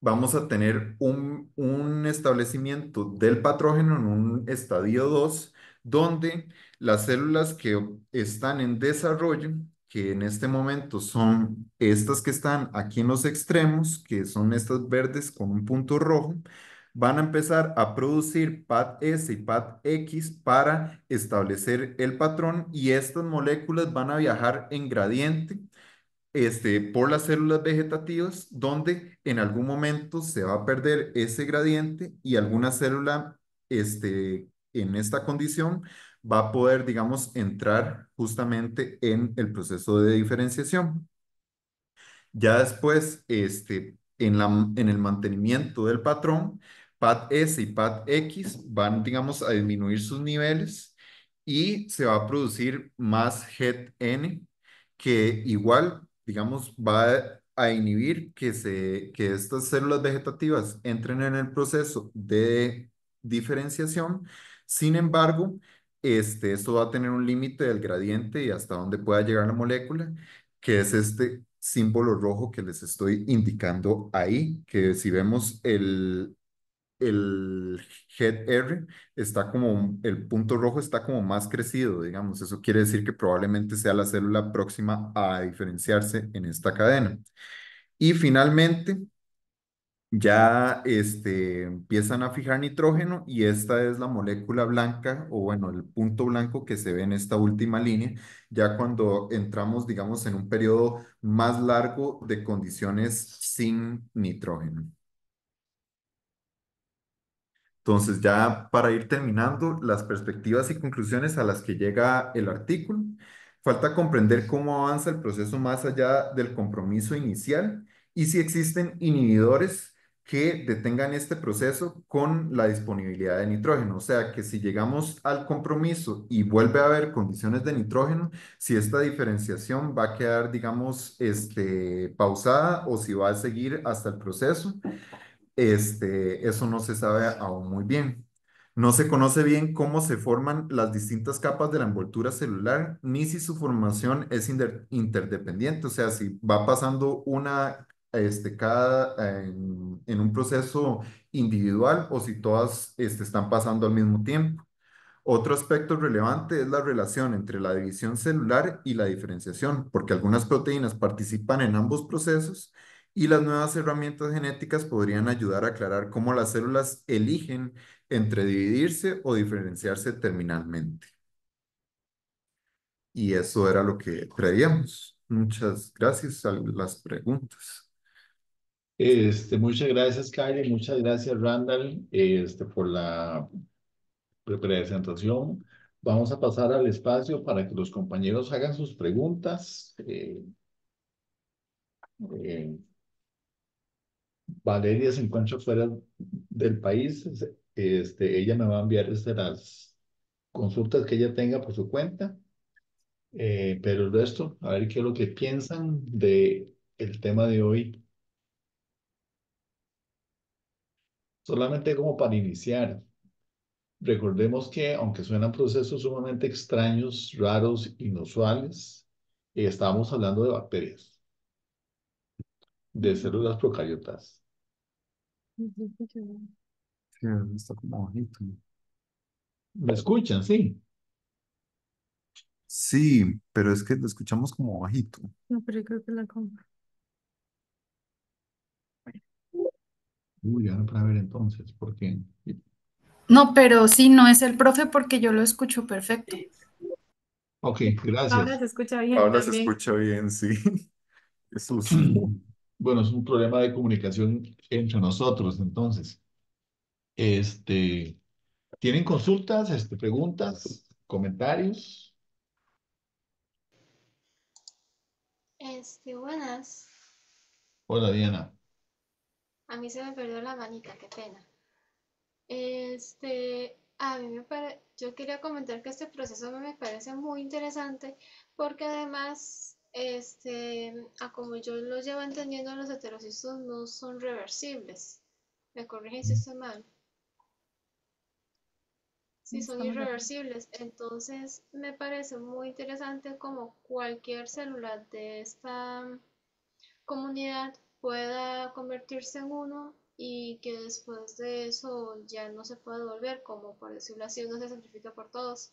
vamos a tener un establecimiento del patrógeno en un estadio 2 donde las células que están en desarrollo, que en este momento son estas que están aquí en los extremos, que son estas verdes con un punto rojo, van a empezar a producir PAD-S y PAD-X para establecer el patrón y estas moléculas van a viajar en gradiente por las células vegetativas, donde en algún momento se va a perder ese gradiente y alguna célula en esta condición va a poder, digamos, entrar justamente en el proceso de diferenciación. Ya después, en el mantenimiento del patrón, PAD-S y PAD-X van, digamos, a disminuir sus niveles y se va a producir más HET-N que igual, digamos, va a inhibir que estas células vegetativas entren en el proceso de diferenciación. Sin embargo, esto va a tener un límite del gradiente y hasta dónde pueda llegar la molécula, que es este símbolo rojo que les estoy indicando ahí, que si vemos el head R está como, el punto rojo está como más crecido, digamos. Eso quiere decir que probablemente sea la célula próxima a diferenciarse en esta cadena. Y finalmente, ya empiezan a fijar nitrógeno y esta es la molécula blanca o bueno, el punto blanco que se ve en esta última línea, ya cuando entramos, digamos, en un periodo más largo de condiciones sin nitrógeno. Entonces, ya para ir terminando, las perspectivas y conclusiones a las que llega el artículo, falta comprender cómo avanza el proceso más allá del compromiso inicial y si existen inhibidores que detengan este proceso con la disponibilidad de nitrógeno. O sea, que si llegamos al compromiso y vuelve a haber condiciones de nitrógeno, si esta diferenciación va a quedar, digamos, pausada o si va a seguir hasta el proceso. Eso no se sabe aún muy bien. No se conoce bien cómo se forman las distintas capas de la envoltura celular, ni si su formación es interdependiente, o sea, si va pasando una en un proceso individual o si todas están pasando al mismo tiempo. Otro aspecto relevante es la relación entre la división celular y la diferenciación, porque algunas proteínas participan en ambos procesos y las nuevas herramientas genéticas podrían ayudar a aclarar cómo las células eligen entre dividirse o diferenciarse terminalmente. Y eso era lo que traíamos. Muchas gracias a las preguntas. Muchas gracias, Kylie, muchas gracias, Randall, por la presentación. Vamos a pasar al espacio para que los compañeros hagan sus preguntas. Eh, Valeria se encuentra fuera del país. Ella me va a enviar las consultas que ella tenga por su cuenta. Pero el resto, a ver qué es lo que piensan de el tema de hoy. Solamente como para iniciar, recordemos que aunque suenan procesos sumamente extraños, raros, inusuales, estamos hablando de bacterias, de células procariotas. Sí, está como bajito. ¿Me escuchan? Sí. Sí, pero es que lo escuchamos como bajito. No, pero yo creo que la compro. Uy, ya no para ver entonces, porque... No, pero sí, no es el profe porque yo lo escucho perfecto. Ok, Ahora gracias. se escucha bien Ahora se también. escucha bien, sí. Qué susto. Bueno, es un problema de comunicación entre nosotros, entonces. Este, ¿Tienen consultas, preguntas, comentarios? Buenas. Hola, Diana. A mí se me perdió la manita, qué pena. A mí yo quería comentar que este proceso me parece muy interesante porque además, a como yo lo llevo entendiendo, los heterocitos no son reversibles. Me corrigen si estoy mal. Sí, son Estamos de acuerdo. irreversibles. Entonces, me parece muy interesante como cualquier célula de esta comunidad pueda convertirse en uno y que después de eso ya no se pueda volver, como por decirlo así, uno se sacrifica por todos.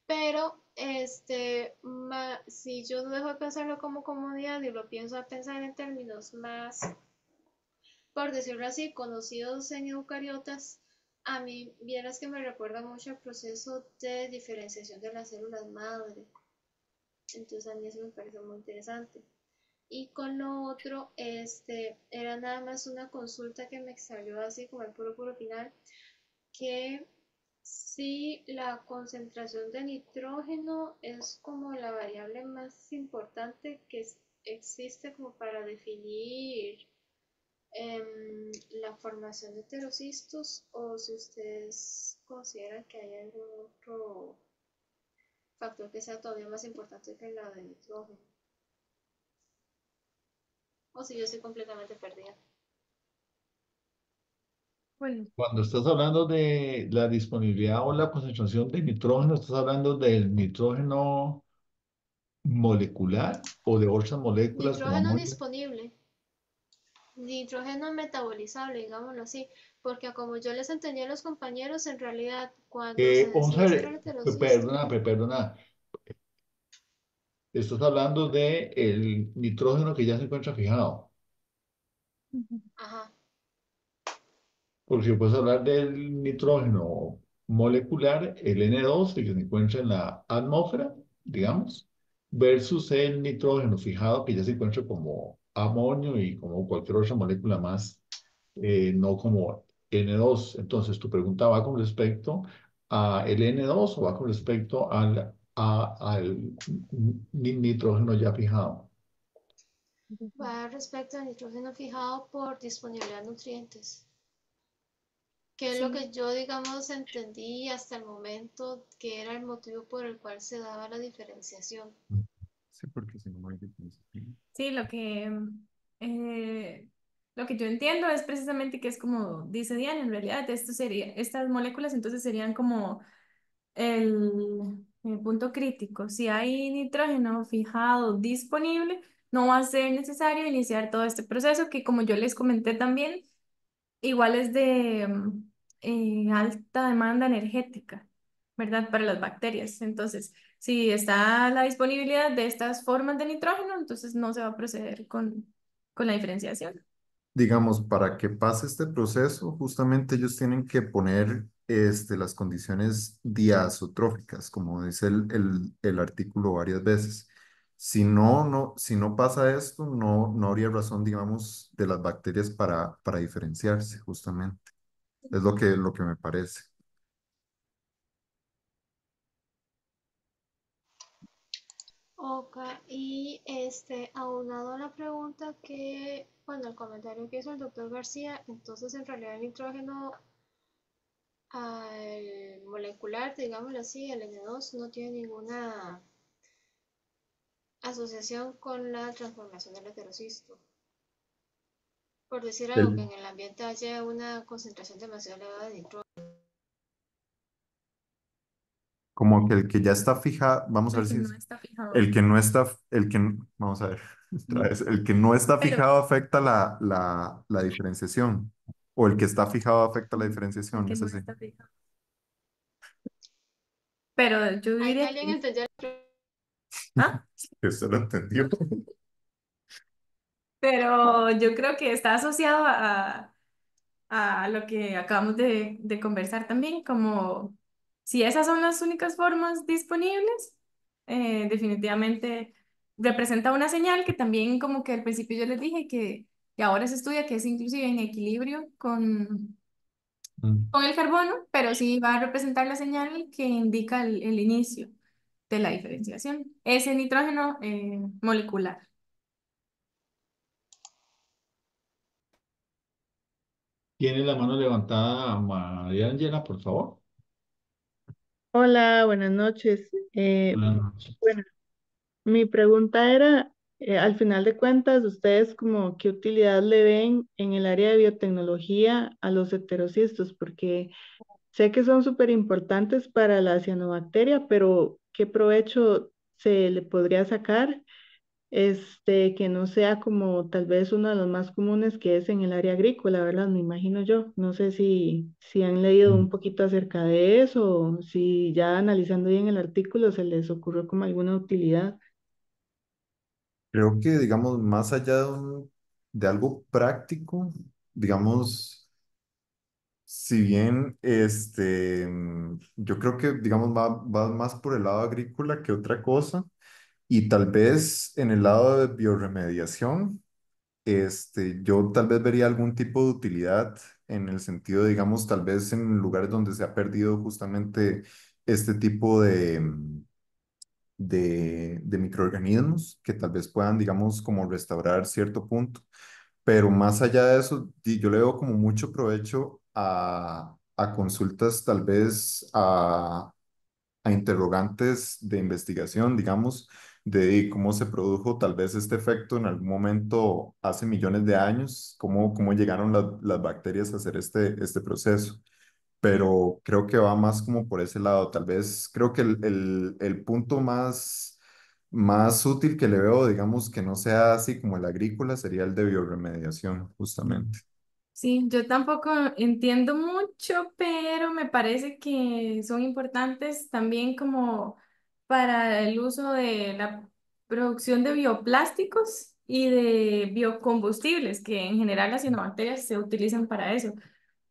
Pero si yo no dejo de pensarlo como comunidad y lo pienso a pensar en términos más, por decirlo así, conocidos en eucariotas, a mí vieras que me recuerda mucho el proceso de diferenciación de las células madre. Entonces a mí eso me parece muy interesante. Y con lo otro, era nada más una consulta que me salió así como el puro final, que si la concentración de nitrógeno es como la variable más importante que existe como para definir la formación de heterocistos, o si ustedes consideran que hay algún otro factor que sea todavía más importante que la de nitrógeno, o si yo estoy completamente perdida. Bueno, Cuando estás hablando de la disponibilidad o la concentración de nitrógeno, ¿estás hablando del nitrógeno molecular o de otras moléculas como Nitrógeno amonio? disponible, nitrógeno metabolizable, digámoslo así, porque como yo les entendí a los compañeros, en realidad cuando se Vamos a decide hacer el ver, heterocisto, perdona, perdona. Estás hablando de el nitrógeno que ya se encuentra fijado. ujú, ajá, Porque puedes hablar del nitrógeno molecular, el N2, el que se encuentra en la atmósfera, digamos, versus el nitrógeno fijado que ya se encuentra como amonio y como cualquier otra molécula más, no como N2. Entonces, tu pregunta va con respecto a el N2 o va con respecto al nitrógeno ya fijado. ujú. va respecto al nitrógeno fijado por disponibilidad de nutrientes, que es lo Sí, que yo, digamos, entendí hasta el momento que era el motivo por el cual se daba la diferenciación. Sí, porque si no, no hay diferenciación. sí, eh, lo que yo entiendo es precisamente que es como dice Diana, en realidad estas moléculas entonces serían como el punto crítico. Si hay nitrógeno fijado disponible, no va a ser necesario iniciar todo este proceso que, como yo les comenté también, igual es de alta demanda energética, ¿verdad? Para las bacterias. Entonces, si está la disponibilidad de estas formas de nitrógeno, entonces no se va a proceder con la diferenciación. Digamos, para que pase este proceso, justamente ellos tienen que poner las condiciones diazotróficas, como dice el artículo varias veces. Si no pasa esto, no habría razón, digamos, de las bacterias para diferenciarse, justamente. Es lo que me parece. Ok, y aunado a la pregunta que, bueno, el comentario que hizo el doctor García, entonces en realidad el nitrógeno al molecular, digámoslo así, el N2 no tiene ninguna asociación con la transformación del heterocisto. Por decir algo, que El- en el ambiente haya una concentración demasiado elevada de nitrógeno. Como que el que ya está fija, vamos a El ver que si no es, está fijado. el que no está, vamos a ver, otra vez, el que no está Pero fijado afecta la diferenciación. o el que está fijado afecta la el diferenciación, que es no así. está fijado. Pero yo Hay que diría alguien que... entendió. ¿Ah? Eso lo entendió. Pero yo creo que está asociado a lo que acabamos de conversar también, como si esas son las únicas formas disponibles, definitivamente representa una señal que también como que al principio yo les dije que ahora se estudia que es inclusive en equilibrio Mm. con el carbono, pero sí va a representar la señal que indica el inicio de la diferenciación. Ese nitrógeno molecular. Tiene la mano levantada María Ángela, por favor. Hola, buenas noches. Buenas noches. Bueno, mi pregunta era, al final de cuentas, ¿ustedes como qué utilidad le ven en el área de biotecnología a los heterociestos? Porque sé que son súper importantes para la cianobacteria, pero ¿qué provecho se le podría sacar? Que no sea como tal vez uno de los más comunes que es en el área agrícola, ¿verdad? Me imagino yo. No sé si han leído Mm. un poquito acerca de eso o si ya analizando bien el artículo se les ocurrió como alguna utilidad. Creo que, digamos, más allá de algo práctico, digamos, si bien yo creo que, digamos, va más por el lado agrícola que otra cosa, y tal vez en el lado de bioremediación, yo tal vez vería algún tipo de utilidad en el sentido, digamos, tal vez en lugares donde se ha perdido justamente este tipo de microorganismos que tal vez puedan, digamos, como restaurar cierto punto. Pero más allá de eso, yo le veo como mucho provecho a consultas, tal vez a interrogantes de investigación, digamos, de cómo se produjo tal vez este efecto en algún momento hace millones de años, cómo llegaron las bacterias a hacer este proceso. Pero creo que va más como por ese lado. Tal vez creo que el punto más útil que le veo, digamos, que no sea así como el agrícola, sería el de bioremediación, justamente. Sí, yo tampoco entiendo mucho, pero me parece que son importantes también como para el uso de la producción de bioplásticos y de biocombustibles, que en general las cianobacterias se utilizan para eso.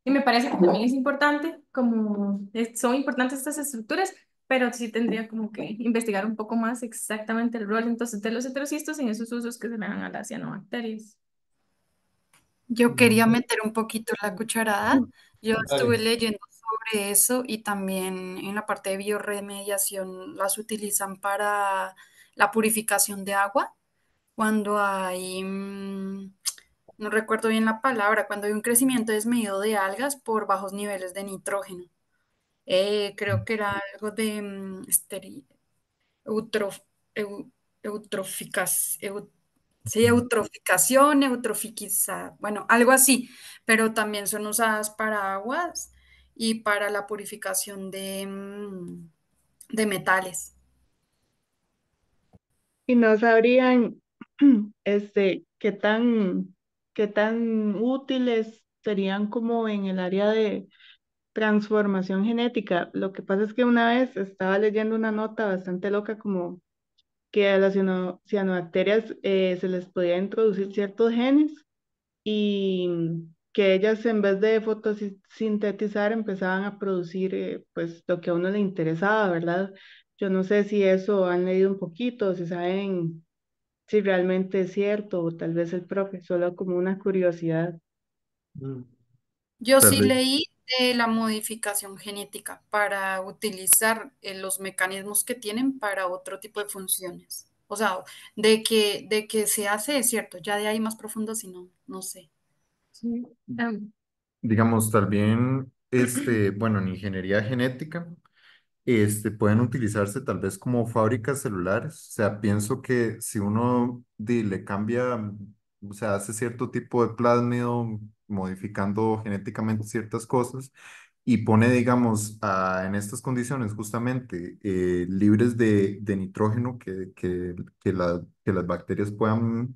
Y me parece que también es importante, como son importantes estas estructuras, pero sí tendría como que investigar un poco más exactamente el rol entonces de los heterociestos en esos usos que se le dan a las cianobacterias. Yo quería meter un poquito la cucharada. Yo estuve Dale. leyendo sobre eso y también en la parte de bioremediación las utilizan para la purificación de agua. Cuando hay, no recuerdo bien la palabra, cuando hay un crecimiento desmedido de algas por bajos niveles de nitrógeno. Creo que era algo de eutrof- eu- eutroficas- eu- sí, eutroficación, bueno, algo así, pero también son usadas para aguas y para la purificación de metales. Y no sabrían, qué tan útiles serían como en el área de transformación genética. Lo que pasa es que una vez estaba leyendo una nota bastante loca como que a las cianobacterias se les podía introducir ciertos genes y que ellas en vez de fotosintetizar empezaban a producir pues lo que a uno le interesaba, ¿verdad? Yo no sé si eso han leído un poquito, si saben si realmente es cierto o tal vez el profe, solo como una curiosidad. Mm. Yo Tal sí vez. leí de la modificación genética para utilizar los mecanismos que tienen para otro tipo de funciones. O sea, de que se hace es cierto, ya de ahí más profundo, si no, no sé. Sí. Digamos, también, bueno, en ingeniería genética. Pueden utilizarse tal vez como fábricas celulares. O sea, pienso que si uno le cambia, o sea, hace cierto tipo de plásmido, modificando genéticamente ciertas cosas, y pone, digamos, en estas condiciones justamente libres de nitrógeno que las bacterias puedan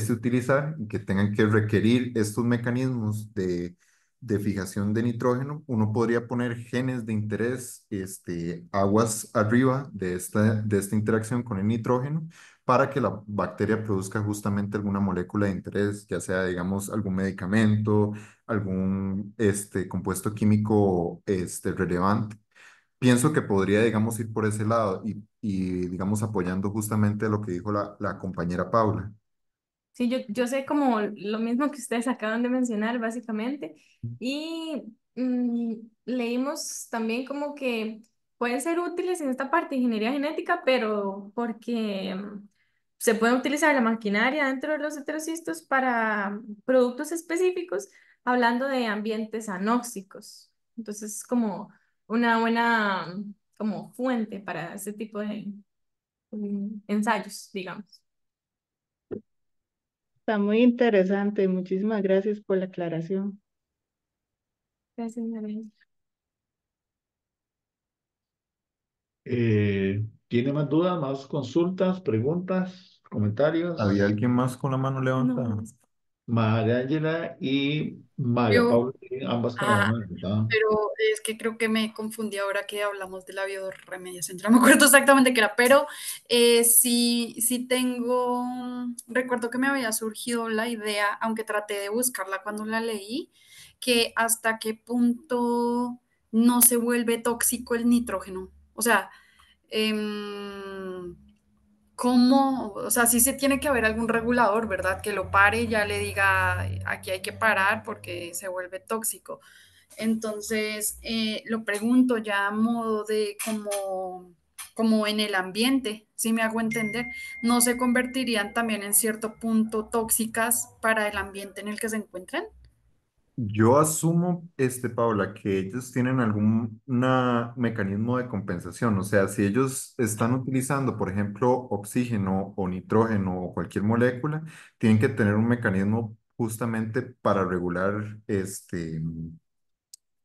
utilizar y que tengan que requerir estos mecanismos de fijación de nitrógeno, uno podría poner genes de interés, aguas arriba de esta interacción con el nitrógeno para que la bacteria produzca justamente alguna molécula de interés, ya sea, digamos, algún medicamento, algún compuesto químico relevante. Pienso que podría, digamos, ir por ese lado digamos, apoyando justamente lo que dijo la compañera Paula. Sí, yo sé como lo mismo que ustedes acaban de mencionar, básicamente. Y leímos también como que pueden ser útiles en esta parte de ingeniería genética, pero porque se puede utilizar la maquinaria dentro de los heterocistos para productos específicos, hablando de ambientes anóxicos. Entonces, como una buena como fuente para ese tipo de ensayos, digamos. Está muy interesante. Muchísimas gracias por la aclaración. Gracias, María. ¿Tiene más dudas, más consultas, preguntas, ¿Había comentarios? alguien más con la mano levantada? No, María Ángela y María Yo, Paula, tienen ambas con la ah, mano levantada. pero es que creo que me confundí ahora que hablamos de la biorremediación. No me acuerdo exactamente qué era, pero sí tengo, recuerdo que me había surgido la idea, aunque traté de buscarla cuando la leí, que hasta qué punto no se vuelve tóxico el nitrógeno. O sea, em, ¿cómo? O sea, sí se tiene que haber algún regulador, ¿verdad? Que lo pare y ya le diga, aquí hay que parar porque se vuelve tóxico. Entonces, lo pregunto ya a modo de como en el ambiente, si me hago entender, ¿no se convertirían también en cierto punto tóxicas para el ambiente en el que se encuentran? Yo asumo, Paula, que ellos tienen algún mecanismo de compensación. O sea, si ellos están utilizando, por ejemplo, oxígeno o nitrógeno o cualquier molécula, tienen que tener un mecanismo justamente para regular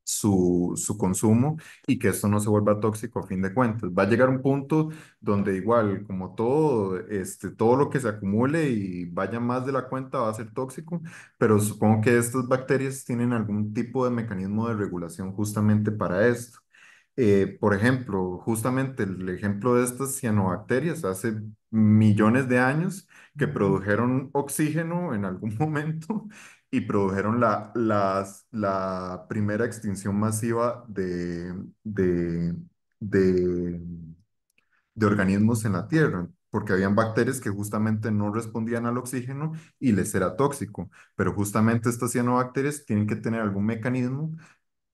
su consumo y que esto no se vuelva tóxico a fin de cuentas. Va a llegar un punto donde igual, como todo, todo lo que se acumule y vaya más de la cuenta va a ser tóxico, pero supongo que estas bacterias tienen algún tipo de mecanismo de regulación justamente para esto. Por ejemplo, justamente el ejemplo de estas cianobacterias hace millones de años que produjeron oxígeno en algún momento y produjeron la primera extinción masiva de, de organismos en la Tierra, porque habían bacterias que justamente no respondían al oxígeno y les era tóxico, pero justamente estas cianobacterias tienen que tener algún mecanismo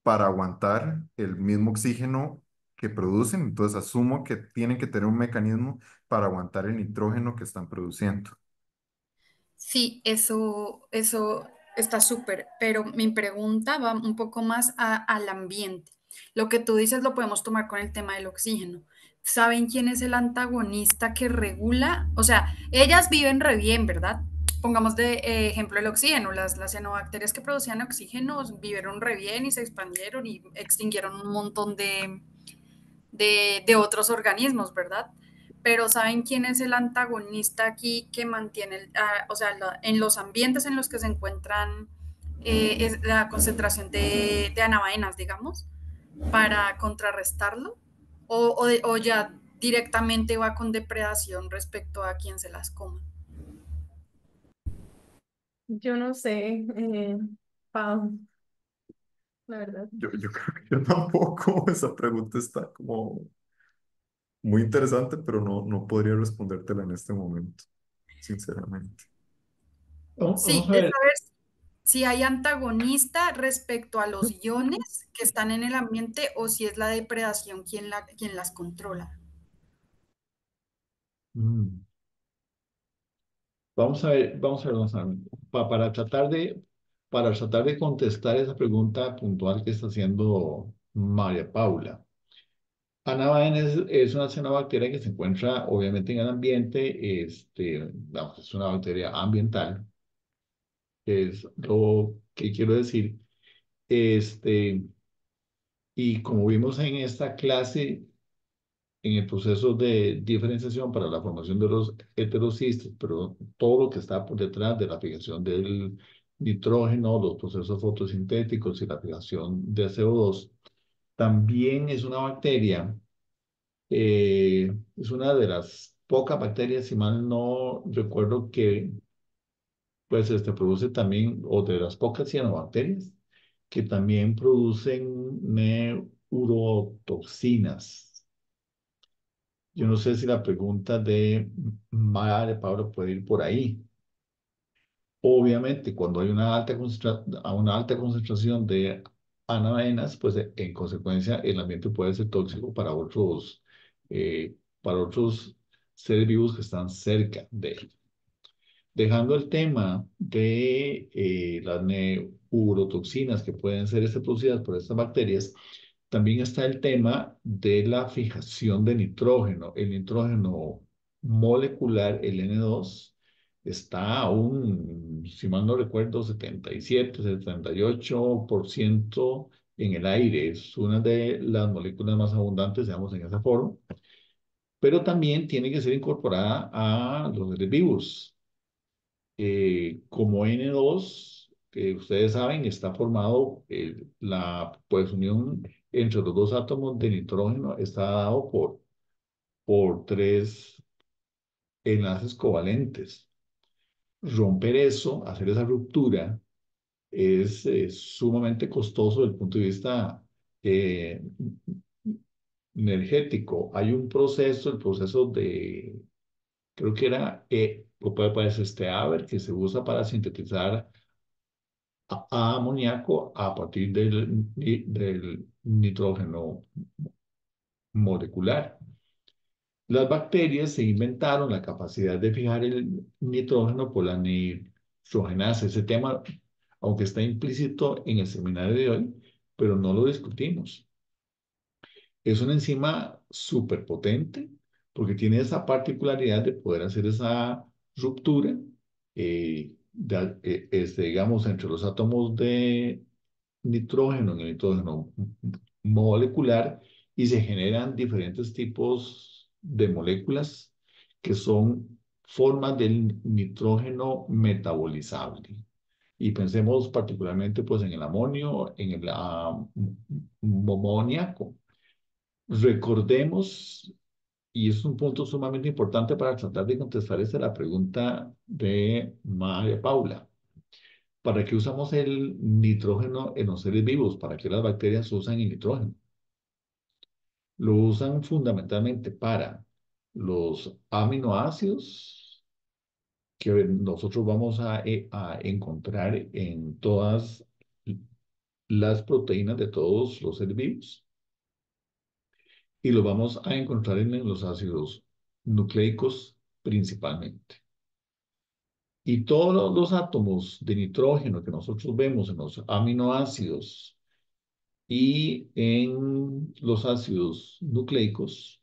para aguantar el mismo oxígeno que producen, entonces asumo que tienen que tener un mecanismo para aguantar el nitrógeno que están produciendo. Sí, eso está súper, pero mi pregunta va un poco más al ambiente. Lo que tú dices lo podemos tomar con el tema del oxígeno. ¿Saben quién es el antagonista que regula? O sea, ellas viven re bien, ¿verdad? Pongamos de ejemplo el oxígeno. Las cianobacterias que producían oxígeno vivieron re bien y se expandieron y extinguieron un montón de otros organismos, ¿verdad? Pero ¿saben quién es el antagonista aquí que mantiene, o sea, en los ambientes en los que se encuentran es la concentración de anabaenas, digamos, para contrarrestarlo? O ya directamente va con depredación respecto a quien se las coma? yo no sé, Pau, la verdad. Yo creo que yo tampoco, esa pregunta está como muy interesante, pero no podría respondértela en este momento, sinceramente. Vamos Sí, a es ver. saber si hay antagonista respecto a los iones que están en el ambiente o si es la depredación quien las controla. mm, vamos a ver. Para para tratar de contestar esa pregunta puntual que está haciendo María Paula. Anabaen es una cianobacteria que se encuentra obviamente en el ambiente, vamos, es una bacteria ambiental, que es lo que quiero decir. Este, y como vimos en esta clase, en el proceso de diferenciación para la formación de los heterocistos, pero todo lo que está por detrás de la fijación nitrógeno, los procesos fotosintéticos y la fijación de CO2. También es una bacteria, es una de las pocas bacterias, si mal no recuerdo, que pues produce también, o de las pocas cianobacterias, que también producen neurotoxinas. Yo no sé si la pregunta de Mara de Pablo puede ir por ahí. Obviamente, cuando hay una alta concentración de anabenas, pues en consecuencia el ambiente puede ser tóxico para otros seres vivos que están cerca de él. Dejando el tema de las neurotoxinas que pueden ser producidas por estas bacterias, también está el tema de la fijación de nitrógeno. El nitrógeno molecular, el N2, está aún, si mal no recuerdo, 77, 78% en el aire. Es una de las moléculas más abundantes, digamos, en esa forma, pero también tiene que ser incorporada a los seres vivos. Como N2, que ustedes saben, está formado, la pues, unión entre los dos átomos de nitrógeno está dado por tres enlaces covalentes. Romper eso, hacer esa ruptura, es sumamente costoso desde el punto de vista eh, energético. Hay un proceso, el proceso de, creo que era, o puede ser ABER, que se usa para sintetizar a amoníaco a partir del nitrógeno molecular. Las bacterias se inventaron la capacidad de fijar el nitrógeno por la nitrogenasa. Ese tema, aunque está implícito en el seminario de hoy, pero no lo discutimos. Es una enzima súper potente porque tiene esa particularidad de poder hacer esa ruptura, digamos, entre los átomos de nitrógeno en el nitrógeno molecular, y se generan diferentes tipos de moléculas que son formas del nitrógeno metabolizable. Y pensemos particularmente pues en el amonio, en el amoníaco. Recordemos, y es un punto sumamente importante para tratar de contestar esta la pregunta de María Paula. ¿Para qué usamos el nitrógeno en los seres vivos? ¿Para qué las bacterias usan el nitrógeno? Lo usan fundamentalmente para los aminoácidos que nosotros vamos a encontrar en todas las proteínas de todos los seres vivos, y lo vamos a encontrar en los ácidos nucleicos principalmente. Y todos los átomos de nitrógeno que nosotros vemos en los aminoácidos y en los ácidos nucleicos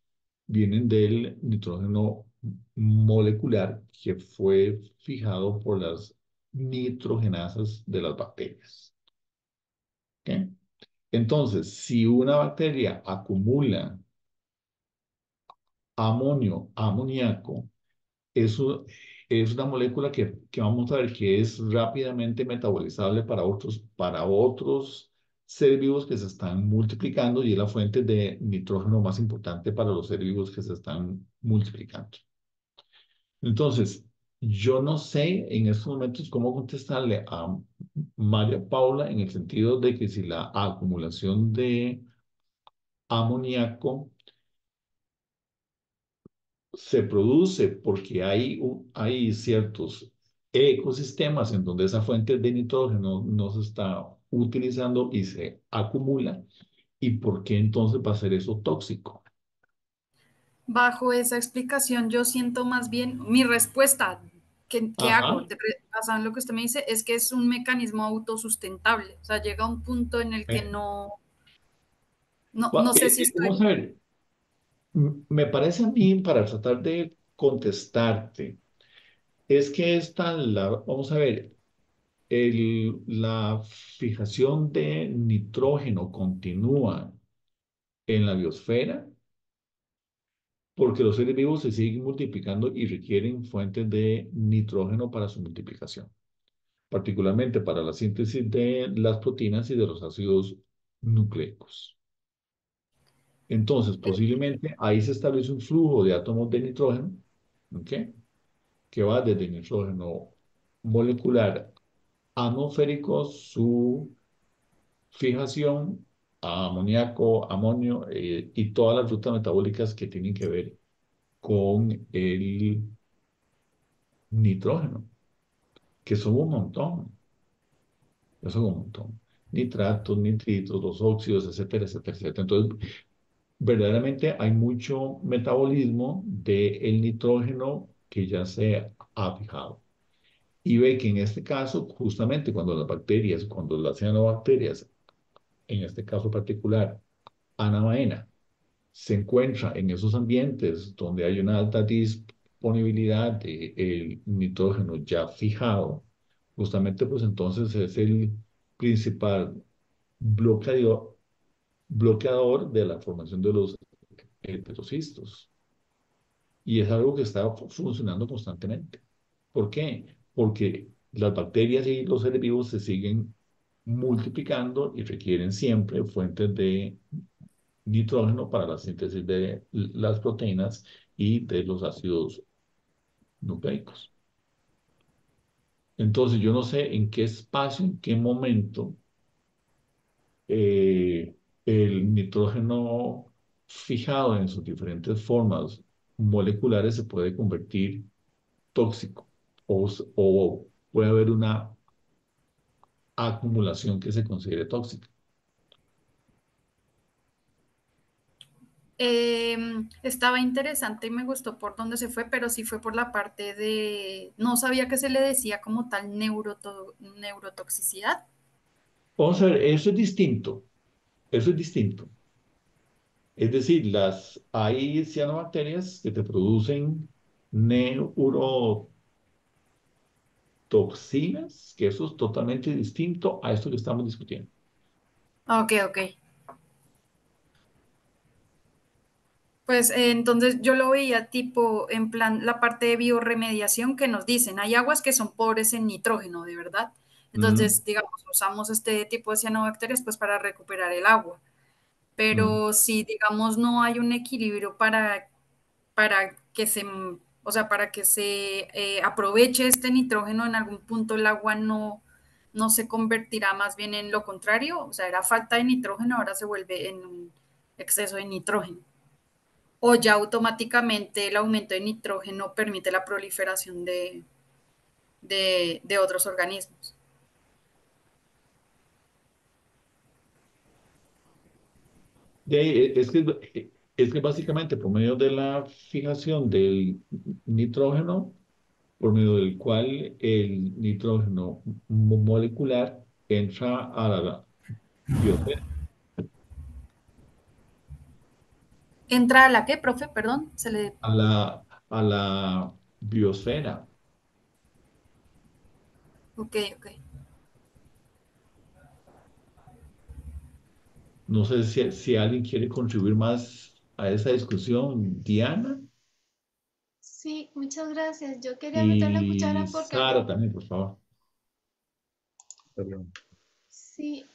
vienen del nitrógeno molecular que fue fijado por las nitrogenasas de las bacterias. ¿Ok? Entonces, si una bacteria acumula amonio, amoníaco, eso es una molécula que vamos a ver que es rápidamente metabolizable para otros seres vivos que se están multiplicando, y es la fuente de nitrógeno más importante para los seres vivos que se están multiplicando. Entonces, yo no sé en estos momentos cómo contestarle a María Paula en el sentido de que si la acumulación de amoníaco se produce porque hay ciertos ecosistemas en donde esa fuente de nitrógeno no se está utilizando y se acumula, y por qué entonces va a ser eso tóxico. Bajo esa explicación, yo siento más bien mi respuesta que hago, Ajá. basado en lo que usted me dice, es que es un mecanismo autosustentable. O sea, llega un punto en el que Eh, no sé si Vamos a estoy. ver, me parece a mí, para tratar de contestarte, es que vamos a ver, la fijación de nitrógeno continúa en la biosfera porque los seres vivos se siguen multiplicando y requieren fuentes de nitrógeno para su multiplicación. particularmente para la síntesis de las proteínas y de los ácidos nucleicos. Entonces, posiblemente ahí se establece un flujo de átomos de nitrógeno, ¿ok? Que va desde nitrógeno molecular atmosférico, su fijación a amoníaco, amonio y todas las rutas metabólicas que tienen que ver con el nitrógeno, que son un montón, que son un montón. Nitratos, nitritos, los óxidos, etcétera, etcétera, etcétera. Entonces, verdaderamente hay mucho metabolismo del nitrógeno que ya se ha fijado. Y ve que en este caso, justamente cuando las bacterias, cuando las cianobacterias, en este caso particular, Anamaena, se encuentra en esos ambientes donde hay una alta disponibilidad del nitrógeno ya fijado, justamente pues entonces es el principal bloqueador, bloqueador de la formación de los heterocistos. Y es algo que está funcionando constantemente. ¿Por qué? Porque las bacterias y los seres vivos se siguen multiplicando y requieren siempre fuentes de nitrógeno para la síntesis de las proteínas y de los ácidos nucleicos. Entonces, yo no sé en qué espacio, en qué momento eh, el nitrógeno fijado en sus diferentes formas moleculares se puede convertir tóxico o puede haber una acumulación que se considere tóxica. Estaba interesante y me gustó por dónde se fue, pero sí fue por la parte de, no sabía que se le decía como tal neurotoxicidad. Vamos a ver, eso es distinto, eso es distinto. Es decir, hay cianobacterias que te producen neurotoxinas, que eso es totalmente distinto a esto que estamos discutiendo. Ok, ok. Pues entonces yo lo veía tipo en plan la parte de biorremediación que nos dicen, hay aguas que son pobres en nitrógeno, de verdad. Mm, Entonces, digamos, usamos este tipo de cianobacterias pues para recuperar el agua. mm. Pero si, digamos, no hay un equilibrio para que se, o sea, para que se aproveche este nitrógeno, en algún punto el agua no se convertirá más bien en lo contrario, o sea, era falta de nitrógeno, ahora se vuelve en un exceso de nitrógeno. O ya automáticamente el aumento de nitrógeno permite la proliferación de otros organismos. De ahí, es que básicamente por medio de la fijación del nitrógeno, por medio del cual el nitrógeno molecular entra a la biosfera, ¿Entra a la qué, profe? Perdón, se le... a la biosfera. Ok, ok. No sé si alguien quiere contribuir más a esa discusión, Diana Sí, muchas gracias. Yo quería meter la y cuchara porque Sara también, por favor. Perdón. sí,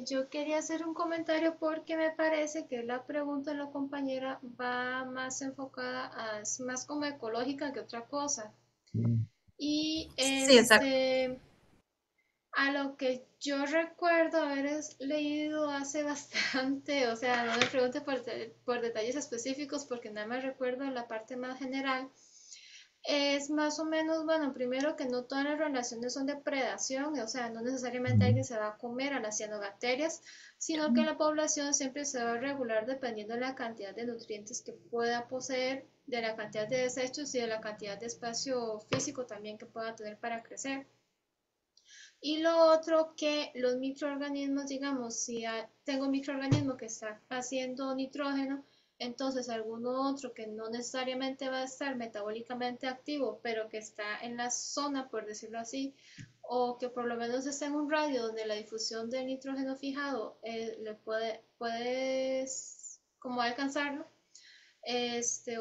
yo quería hacer un comentario porque me parece que la pregunta de la compañera va más enfocada es más como ecológica que otra cosa. Mm, Y Sí, exacto. a lo que yo recuerdo leído hace bastante, o sea, no me pregunte por detalles específicos porque nada más recuerdo la parte más general. Es más o menos, bueno, primero que no todas las relaciones son de predación, o sea, no necesariamente mm. alguien se va a comer a las cianobacterias, sino que la población siempre se va a regular dependiendo de la cantidad de nutrientes que pueda poseer, de la cantidad de desechos y de la cantidad de espacio físico también que pueda tener para crecer. Y lo otro que los microorganismos, digamos, si tengo un microorganismo que está haciendo nitrógeno, entonces alguno otro que no necesariamente va a estar metabólicamente activo, pero que está en la zona, por decirlo así, o que por lo menos está en un radio donde la difusión del nitrógeno fijado le puedes como alcanzarlo,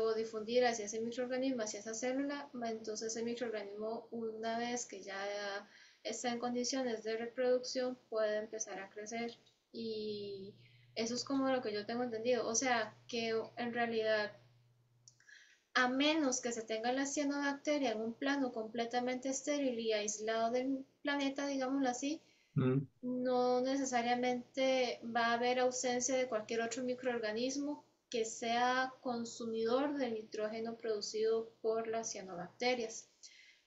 o difundir hacia ese microorganismo, hacia esa célula, entonces ese microorganismo una vez que ya está en condiciones de reproducción, puede empezar a crecer. Y eso es como lo que yo tengo entendido. O sea, que en realidad, a menos que se tenga la cianobacteria en un plano completamente estéril y aislado del planeta, digámoslo así, Mm, no necesariamente va a haber ausencia de cualquier otro microorganismo que sea consumidor del nitrógeno producido por las cianobacterias.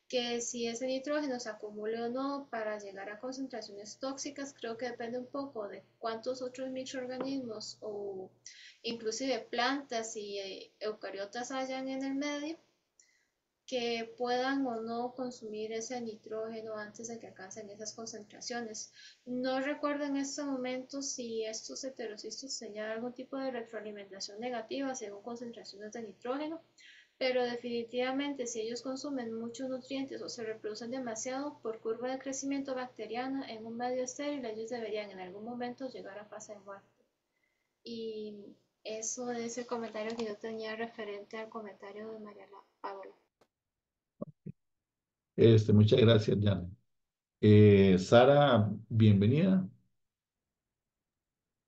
Que si ese nitrógeno se acumule o no para llegar a concentraciones tóxicas, creo que depende un poco de cuántos otros microorganismos o inclusive plantas y eucariotas hayan en el medio que puedan o no consumir ese nitrógeno antes de que alcancen esas concentraciones. No recuerdo en este momento si estos heterocistos tenían algún tipo de retroalimentación negativa según concentraciones de nitrógeno, pero definitivamente si ellos consumen muchos nutrientes o se reproducen demasiado por curva de crecimiento bacteriana en un medio estéril, ellos deberían en algún momento llegar a fase de muerte. Y eso es el comentario que yo tenía referente al comentario de María Paola. muchas gracias, Jan. Sara, bienvenida.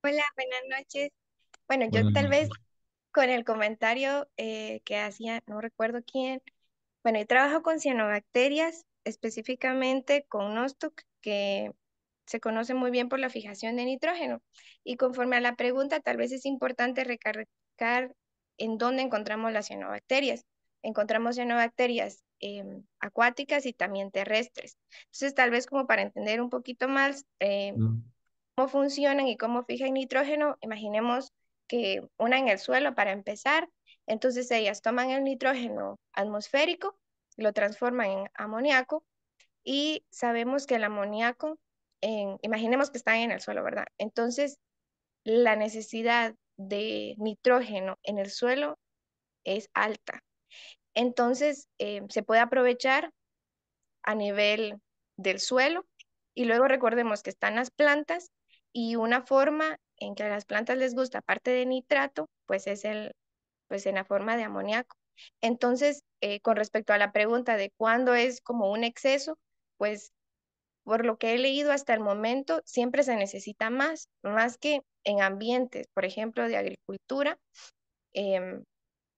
Hola, buenas noches. Bueno, yo Buenas tal vez noches. con el comentario que hacía, no recuerdo quién. Bueno, yo trabajo con cianobacterias, específicamente con Nostoc, que se conoce muy bien por la fijación de nitrógeno. Y conforme a la pregunta, tal vez es importante recalcar en dónde encontramos las cianobacterias. Encontramos cianobacterias acuáticas y también terrestres. Entonces, tal vez como para entender un poquito más, Mm, cómo funcionan y cómo fijan nitrógeno, imaginemos que una en el suelo para empezar, entonces ellas toman el nitrógeno atmosférico, lo transforman en amoníaco y sabemos que el amoníaco, imaginemos que están en el suelo, ¿verdad? Entonces la necesidad de nitrógeno en el suelo es alta. Entonces se puede aprovechar a nivel del suelo. Y luego recordemos que están las plantas y una forma en que a las plantas les gusta, aparte de nitrato, pues es pues en la forma de amoníaco. Entonces, con respecto a la pregunta de cuándo es como un exceso, pues por lo que he leído hasta el momento, siempre se necesita más que en ambientes, por ejemplo, de agricultura. em,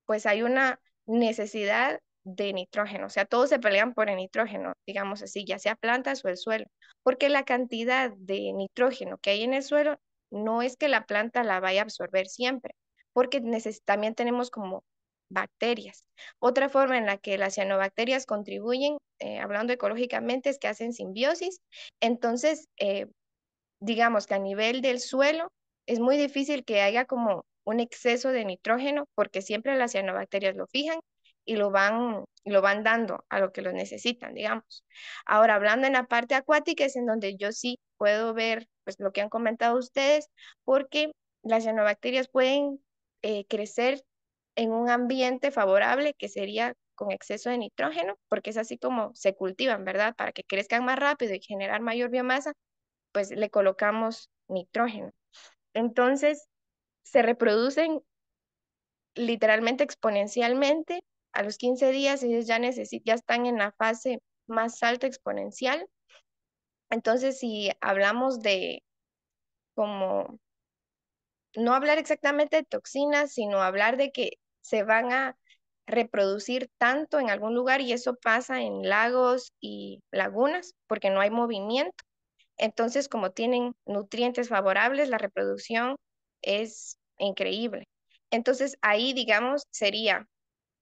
pues hay una necesidad de nitrógeno, o sea, todos se pelean por el nitrógeno, digamos así, ya sea plantas o el suelo, porque la cantidad de nitrógeno que hay en el suelo no es que la planta la vaya a absorber siempre, porque también tenemos como bacterias. Otra forma en la que las cianobacterias contribuyen, hablando ecológicamente, es que hacen simbiosis. Entonces, digamos que a nivel del suelo es muy difícil que haya como un exceso de nitrógeno porque siempre las cianobacterias lo fijan y lo van dando a lo que lo necesitan, digamos. Ahora, hablando en la parte acuática es en donde yo sí puedo ver pues lo que han comentado ustedes porque las cianobacterias pueden crecer en un ambiente favorable que sería con exceso de nitrógeno, porque es así como se cultivan, ¿verdad? Para que crezcan más rápido y generar mayor biomasa, pues le colocamos nitrógeno. Entonces, se reproducen literalmente exponencialmente. A los 15 días ellos ya están en la fase más alta exponencial. Entonces, si hablamos de como, no hablar exactamente de toxinas, sino hablar de que se van a reproducir tanto en algún lugar y eso pasa en lagos y lagunas porque no hay movimiento. Entonces, como tienen nutrientes favorables, la reproducción es increíble. Entonces, ahí, digamos, sería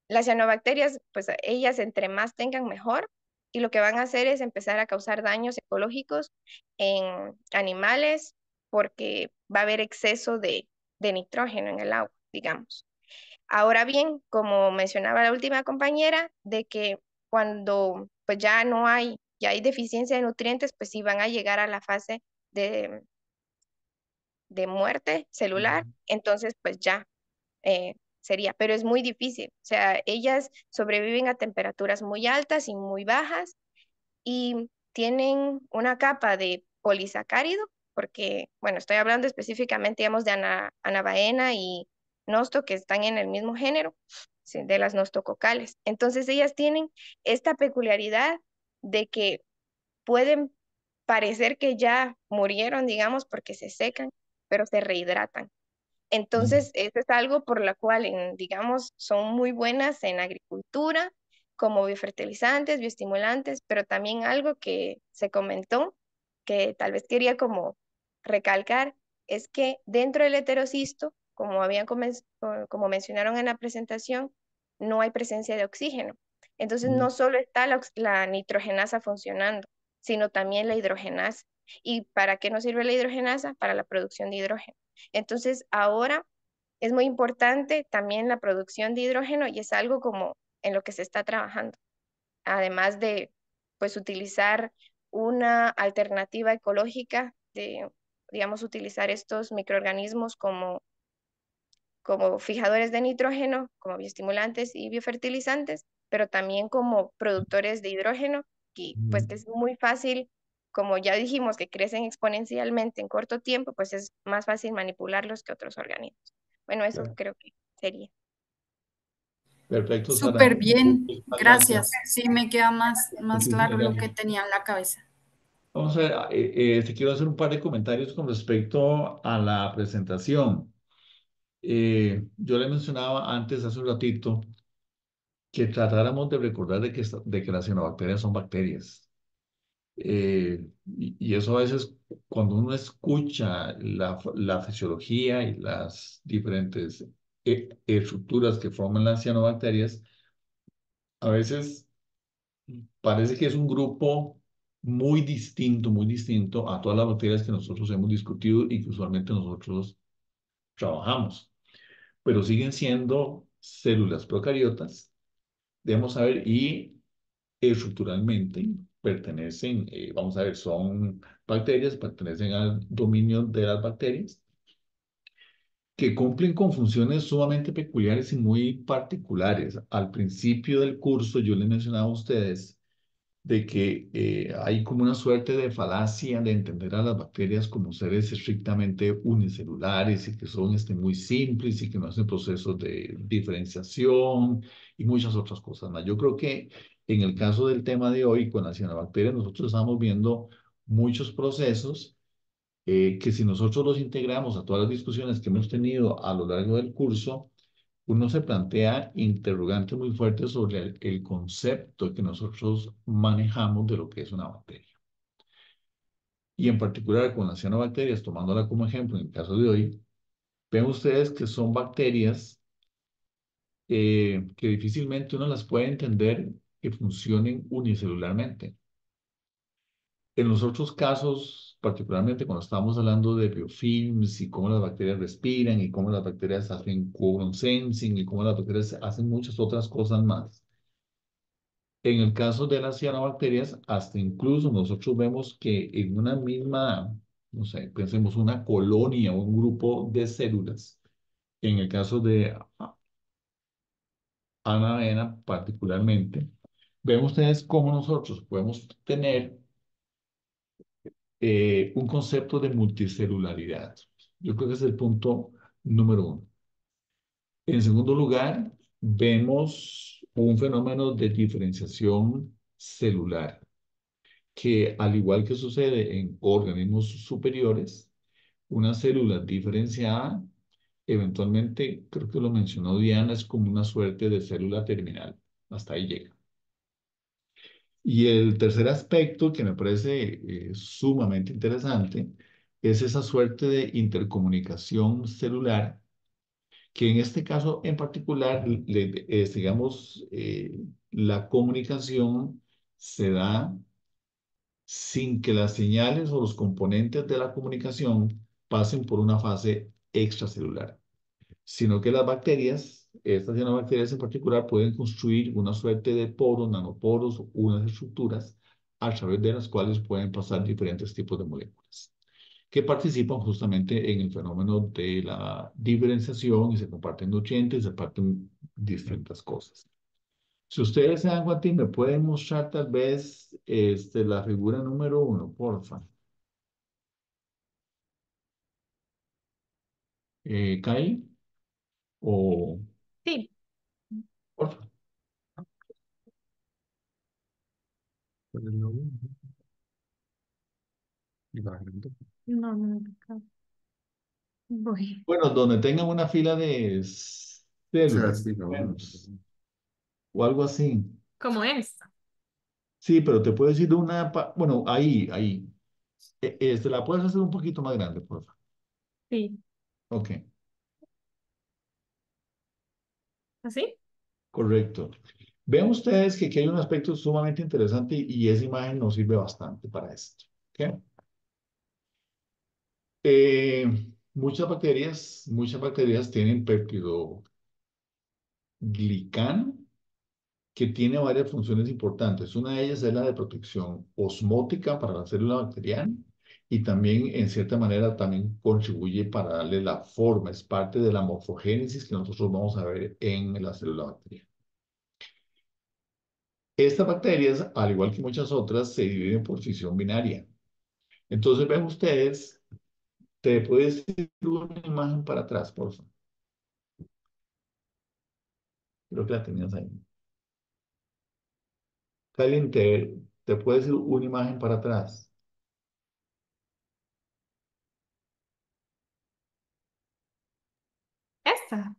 las cianobacterias, pues ellas entre más tengan mejor, y lo que van a hacer es empezar a causar daños ecológicos en animales porque va a haber exceso de nitrógeno en el agua, digamos. Ahora bien, como mencionaba la última compañera, de que cuando pues ya hay deficiencia de nutrientes, pues sí van a llegar a la fase de, de muerte celular, mm, entonces pues ya sería, pero es muy difícil. O sea, ellas sobreviven a temperaturas muy altas y muy bajas y tienen una capa de polisacárido, porque, bueno, estoy hablando específicamente, digamos, de anabaena y nosto, que están en el mismo género, sí, de las nostococales. Entonces, ellas tienen esta peculiaridad de que pueden parecer que ya murieron, digamos, porque se secan, pero se rehidratan. Entonces, eso es algo por la cual, digamos, son muy buenas en agricultura, como biofertilizantes, bioestimulantes, pero también algo que se comentó, que tal vez quería como recalcar, es que dentro del heterocisto, como mencionaron en la presentación, no hay presencia de oxígeno. Entonces, no solo está la nitrogenasa funcionando, sino también la hidrogenasa. ¿Y para qué nos sirve la hidrogenasa? Para la producción de hidrógeno. Entonces, ahora es muy importante también la producción de hidrógeno y es algo como en lo que se está trabajando, además de pues utilizar una alternativa ecológica de, digamos, utilizar estos microorganismos como fijadores de nitrógeno, como bioestimulantes y biofertilizantes, pero también como productores de hidrógeno, y pues es muy fácil, como ya dijimos, que crecen exponencialmente en corto tiempo, pues es más fácil manipularlos que otros organismos. Bueno, eso creo que sería. Perfecto, Sara. Súper bien, Muchas gracias. gracias. Sí, me queda más Muchísimas claro lo que gracias. tenía en la cabeza. Vamos a ver, te quiero hacer un par de comentarios con respecto a la presentación. Yo le mencionaba antes, hace un ratito, que tratáramos de recordar de que las cianobacterias son bacterias. Y eso a veces, cuando uno escucha la fisiología y las diferentes estructuras que forman las cianobacterias, a veces parece que es un grupo muy distinto a todas las bacterias que nosotros hemos discutido y que usualmente nosotros trabajamos, pero siguen siendo células procariotas, debemos saber, y estructuralmente pertenecen, vamos a ver, son bacterias, pertenecen al dominio de las bacterias, que cumplen con funciones sumamente peculiares y muy particulares. Al principio del curso yo les mencionaba a ustedes de que hay como una suerte de falacia de entender a las bacterias como seres estrictamente unicelulares y que son muy simples y que no hacen procesos de diferenciación y muchas otras cosas más. Yo creo que en el caso del tema de hoy con las cianobacterias, nosotros estamos viendo muchos procesos que si nosotros los integramos a todas las discusiones que hemos tenido a lo largo del curso, uno se plantea interrogantes muy fuertes sobre el concepto que nosotros manejamos de lo que es una bacteria. Y en particular con las cianobacterias, tomándola como ejemplo en el caso de hoy, ven ustedes que son bacterias que difícilmente uno las puede entender que funcionen unicelularmente. En los otros casos, particularmente cuando estamos hablando de biofilms y cómo las bacterias respiran y cómo las bacterias hacen quorum sensing y cómo las bacterias hacen muchas otras cosas más. En el caso de las cianobacterias, hasta incluso nosotros vemos que en una misma, no sé, pensemos una colonia o un grupo de células, en el caso de anaena particularmente, ven ustedes cómo nosotros podemos tener un concepto de multicelularidad. Yo creo que es el punto número uno. En segundo lugar, vemos un fenómeno de diferenciación celular, que al igual que sucede en organismos superiores, una célula diferenciada, eventualmente, creo que lo mencionó Diana, es como una suerte de célula terminal. Hasta ahí llega. Y el tercer aspecto que me parece sumamente interesante es esa suerte de intercomunicación celular, que en este caso en particular, digamos, la comunicación se da sin que las señales o los componentes de la comunicación pasen por una fase extracelular, sino que las bacterias, estas cianobacterias en particular, pueden construir una suerte de poros, nanoporos, unas estructuras a través de las cuales pueden pasar diferentes tipos de moléculas que participan justamente en el fenómeno de la diferenciación y se comparten nutrientes, se comparten distintas cosas. Si ustedes se dan cuenta, me pueden mostrar tal vez la figura número uno, porfa. Kai, o Sí, porfa. bajando. No, no, acá voy. Bueno, donde tengan una fila de O sea, células, sí, lo bueno. digamos, o algo así. Como esta. Sí, pero te puedes ir de una, bueno, ahí. Este, la puedes hacer un poquito más grande, por favor. Sí. Ok, ¿Así? correcto. Vean ustedes que aquí hay un aspecto sumamente interesante y esa imagen nos sirve bastante para esto. ¿Ok? Muchas bacterias tienen peptidoglicano que tiene varias funciones importantes. Una de ellas es la de protección osmótica para la célula bacteriana y también, en cierta manera, también contribuye para darle la forma, es parte de la morfogénesis que nosotros vamos a ver en la célula bacteriana. Estas bacterias, al igual que muchas otras, se dividen por fisión binaria. Entonces, ven ustedes, te puedes ir una imagen para atrás, por favor. Creo que la tenías ahí. Caliente, te puedes ir una imagen para atrás. Esta.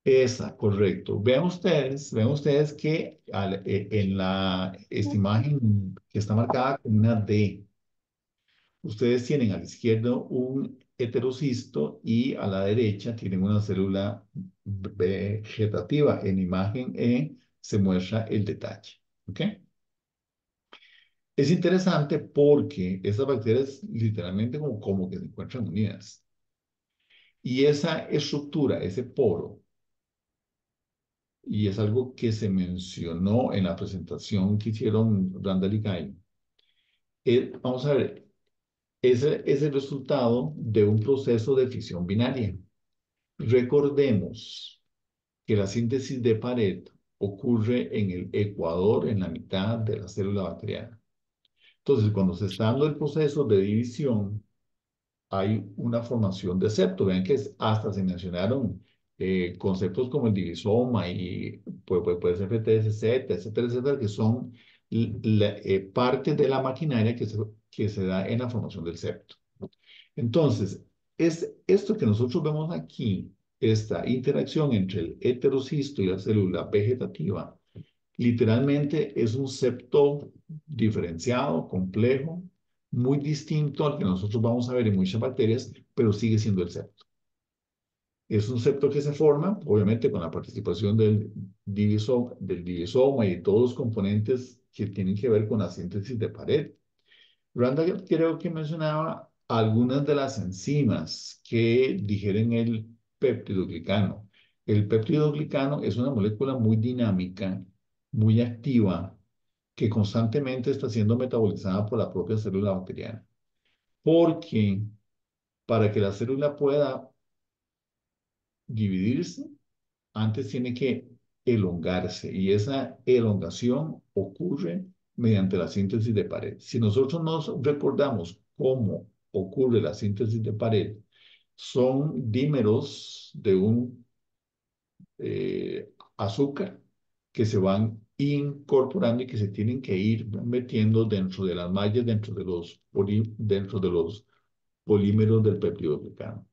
Esa, correcto. Vean ustedes que en esta imagen que está marcada con una D, ustedes tienen a la izquierda un heterocisto y a la derecha tienen una célula vegetativa. En imagen E se muestra el detalle. ¿Ok? Es interesante porque estas bacterias literalmente como que se encuentran unidas. Y esa estructura, ese poro, y es algo que se mencionó en la presentación que hicieron Randall y Guy. Vamos a ver, ese es el resultado de un proceso de fisión binaria. Recordemos que la síntesis de pared ocurre en el ecuador, en la mitad de la célula bacteriana. Entonces, cuando se está dando el proceso de división, hay una formación de septo. Vean que hasta se mencionaron conceptos como el divisoma y puede ser FTSZ, etcétera, etcétera, que son partes de la maquinaria que se da en la formación del septo. Entonces, es esto que nosotros vemos aquí, esta interacción entre el heterocisto y la célula vegetativa, literalmente es un septo diferenciado, complejo, muy distinto al que nosotros vamos a ver en muchas bacterias, pero sigue siendo el septo. Es un septo que se forma, obviamente, con la participación del divisoma y de todos los componentes que tienen que ver con la síntesis de pared. Randall creo que mencionaba algunas de las enzimas que digieren el peptidoglicano. El peptidoglicano es una molécula muy dinámica, muy activa, que constantemente está siendo metabolizada por la propia célula bacteriana. Porque para que la célula pueda dividirse, antes tiene que elongarse y esa elongación ocurre mediante la síntesis de pared. Si nosotros nos recordamos cómo ocurre la síntesis de pared, son dímeros de un azúcar que se van incorporando y que se tienen que ir metiendo dentro de las mallas, dentro de los polímeros del peptidoglicano.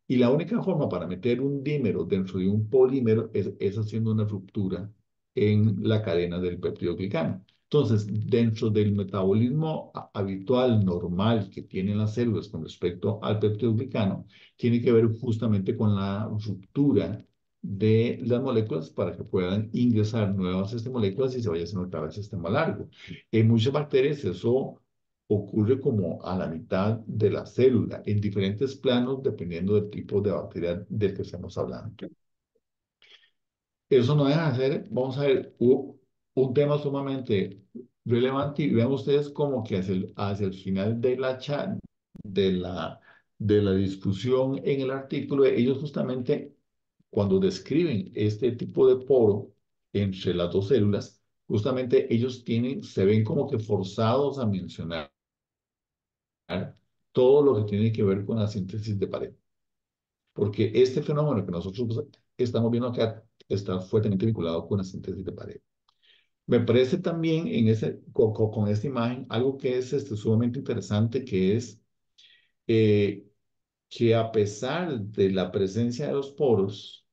Y la única forma para meter un dímero dentro de un polímero es haciendo una ruptura en la cadena del peptidoglicano. Entonces, dentro del metabolismo habitual, normal que tienen las células con respecto al peptidoglicano, tiene que ver justamente con la ruptura de las moléculas para que puedan ingresar nuevas moléculas y se vaya haciendo otra vez el sistema largo. En muchas bacterias eso ocurre como a la mitad de la célula, en diferentes planos, dependiendo del tipo de bacteria del que estamos hablando. Eso no deja de ser, vamos a ver, un tema sumamente relevante y vean ustedes como que hacia el final de la discusión en el artículo, ellos justamente cuando describen este tipo de poro entre las dos células, justamente ellos se ven como que forzados a mencionar todo lo que tiene que ver con la síntesis de pared. Porque este fenómeno que nosotros estamos viendo acá está fuertemente vinculado con la síntesis de pared. Me parece también con esta imagen algo que es sumamente interesante, que es eh, que a pesar de la presencia de los poros,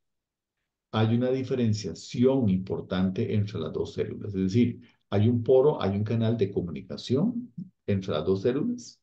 hay una diferenciación importante entre las dos células. Es decir, hay un poro, hay un canal de comunicación entre las dos células.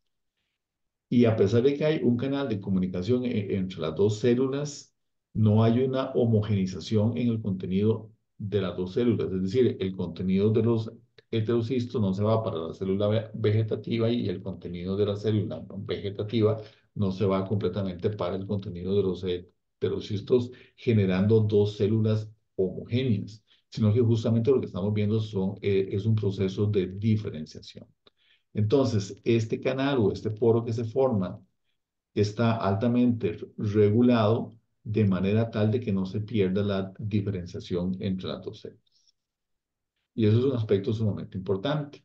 Y a pesar de que hay un canal de comunicación entre las dos células, no hay una homogenización en el contenido de las dos células. Es decir, el contenido de los heterocistos no se va para la célula vegetativa y el contenido de la célula vegetativa no se va completamente para el contenido de los heterocistos, generando dos células homogéneas, sino que justamente lo que estamos viendo es un proceso de diferenciación. Entonces, este canal o este poro que se forma está altamente regulado de manera tal de que no se pierda la diferenciación entre las dos células. Y eso es un aspecto sumamente importante.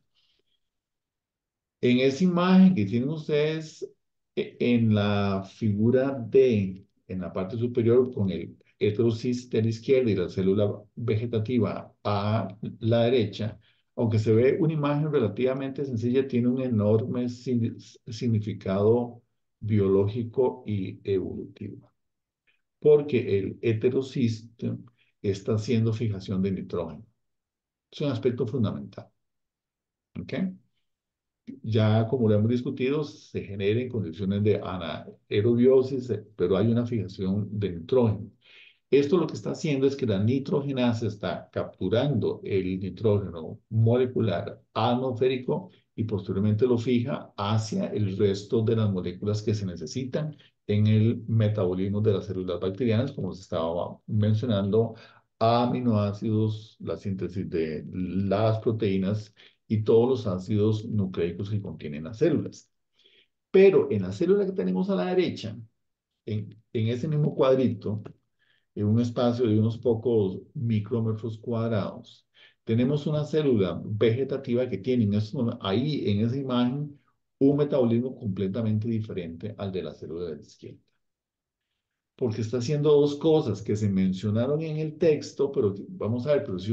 En esa imagen que tienen ustedes en la figura D, en la parte superior, con el heterocis de la izquierda y la célula vegetativa a la derecha, aunque se ve una imagen relativamente sencilla, tiene un enorme significado biológico y evolutivo, porque el heterocisto está haciendo fijación de nitrógeno. Es un aspecto fundamental. ¿Ok? Ya como lo hemos discutido, se genera en condiciones de anaerobiosis, pero hay una fijación de nitrógeno. Esto lo que está haciendo es que la nitrogenasa está capturando el nitrógeno molecular atmosférico y posteriormente lo fija hacia el resto de las moléculas que se necesitan en el metabolismo de las células bacterianas, como se estaba mencionando, aminoácidos, la síntesis de las proteínas y todos los ácidos nucleicos que contienen las células. Pero en la célula que tenemos a la derecha, en ese mismo cuadrito, en un espacio de unos pocos micrómetros cuadrados, tenemos una célula vegetativa que tiene ahí en esa imagen un metabolismo completamente diferente al de la célula de la izquierda. Porque está haciendo dos cosas que se mencionaron en el texto, pero vamos a ver, pero si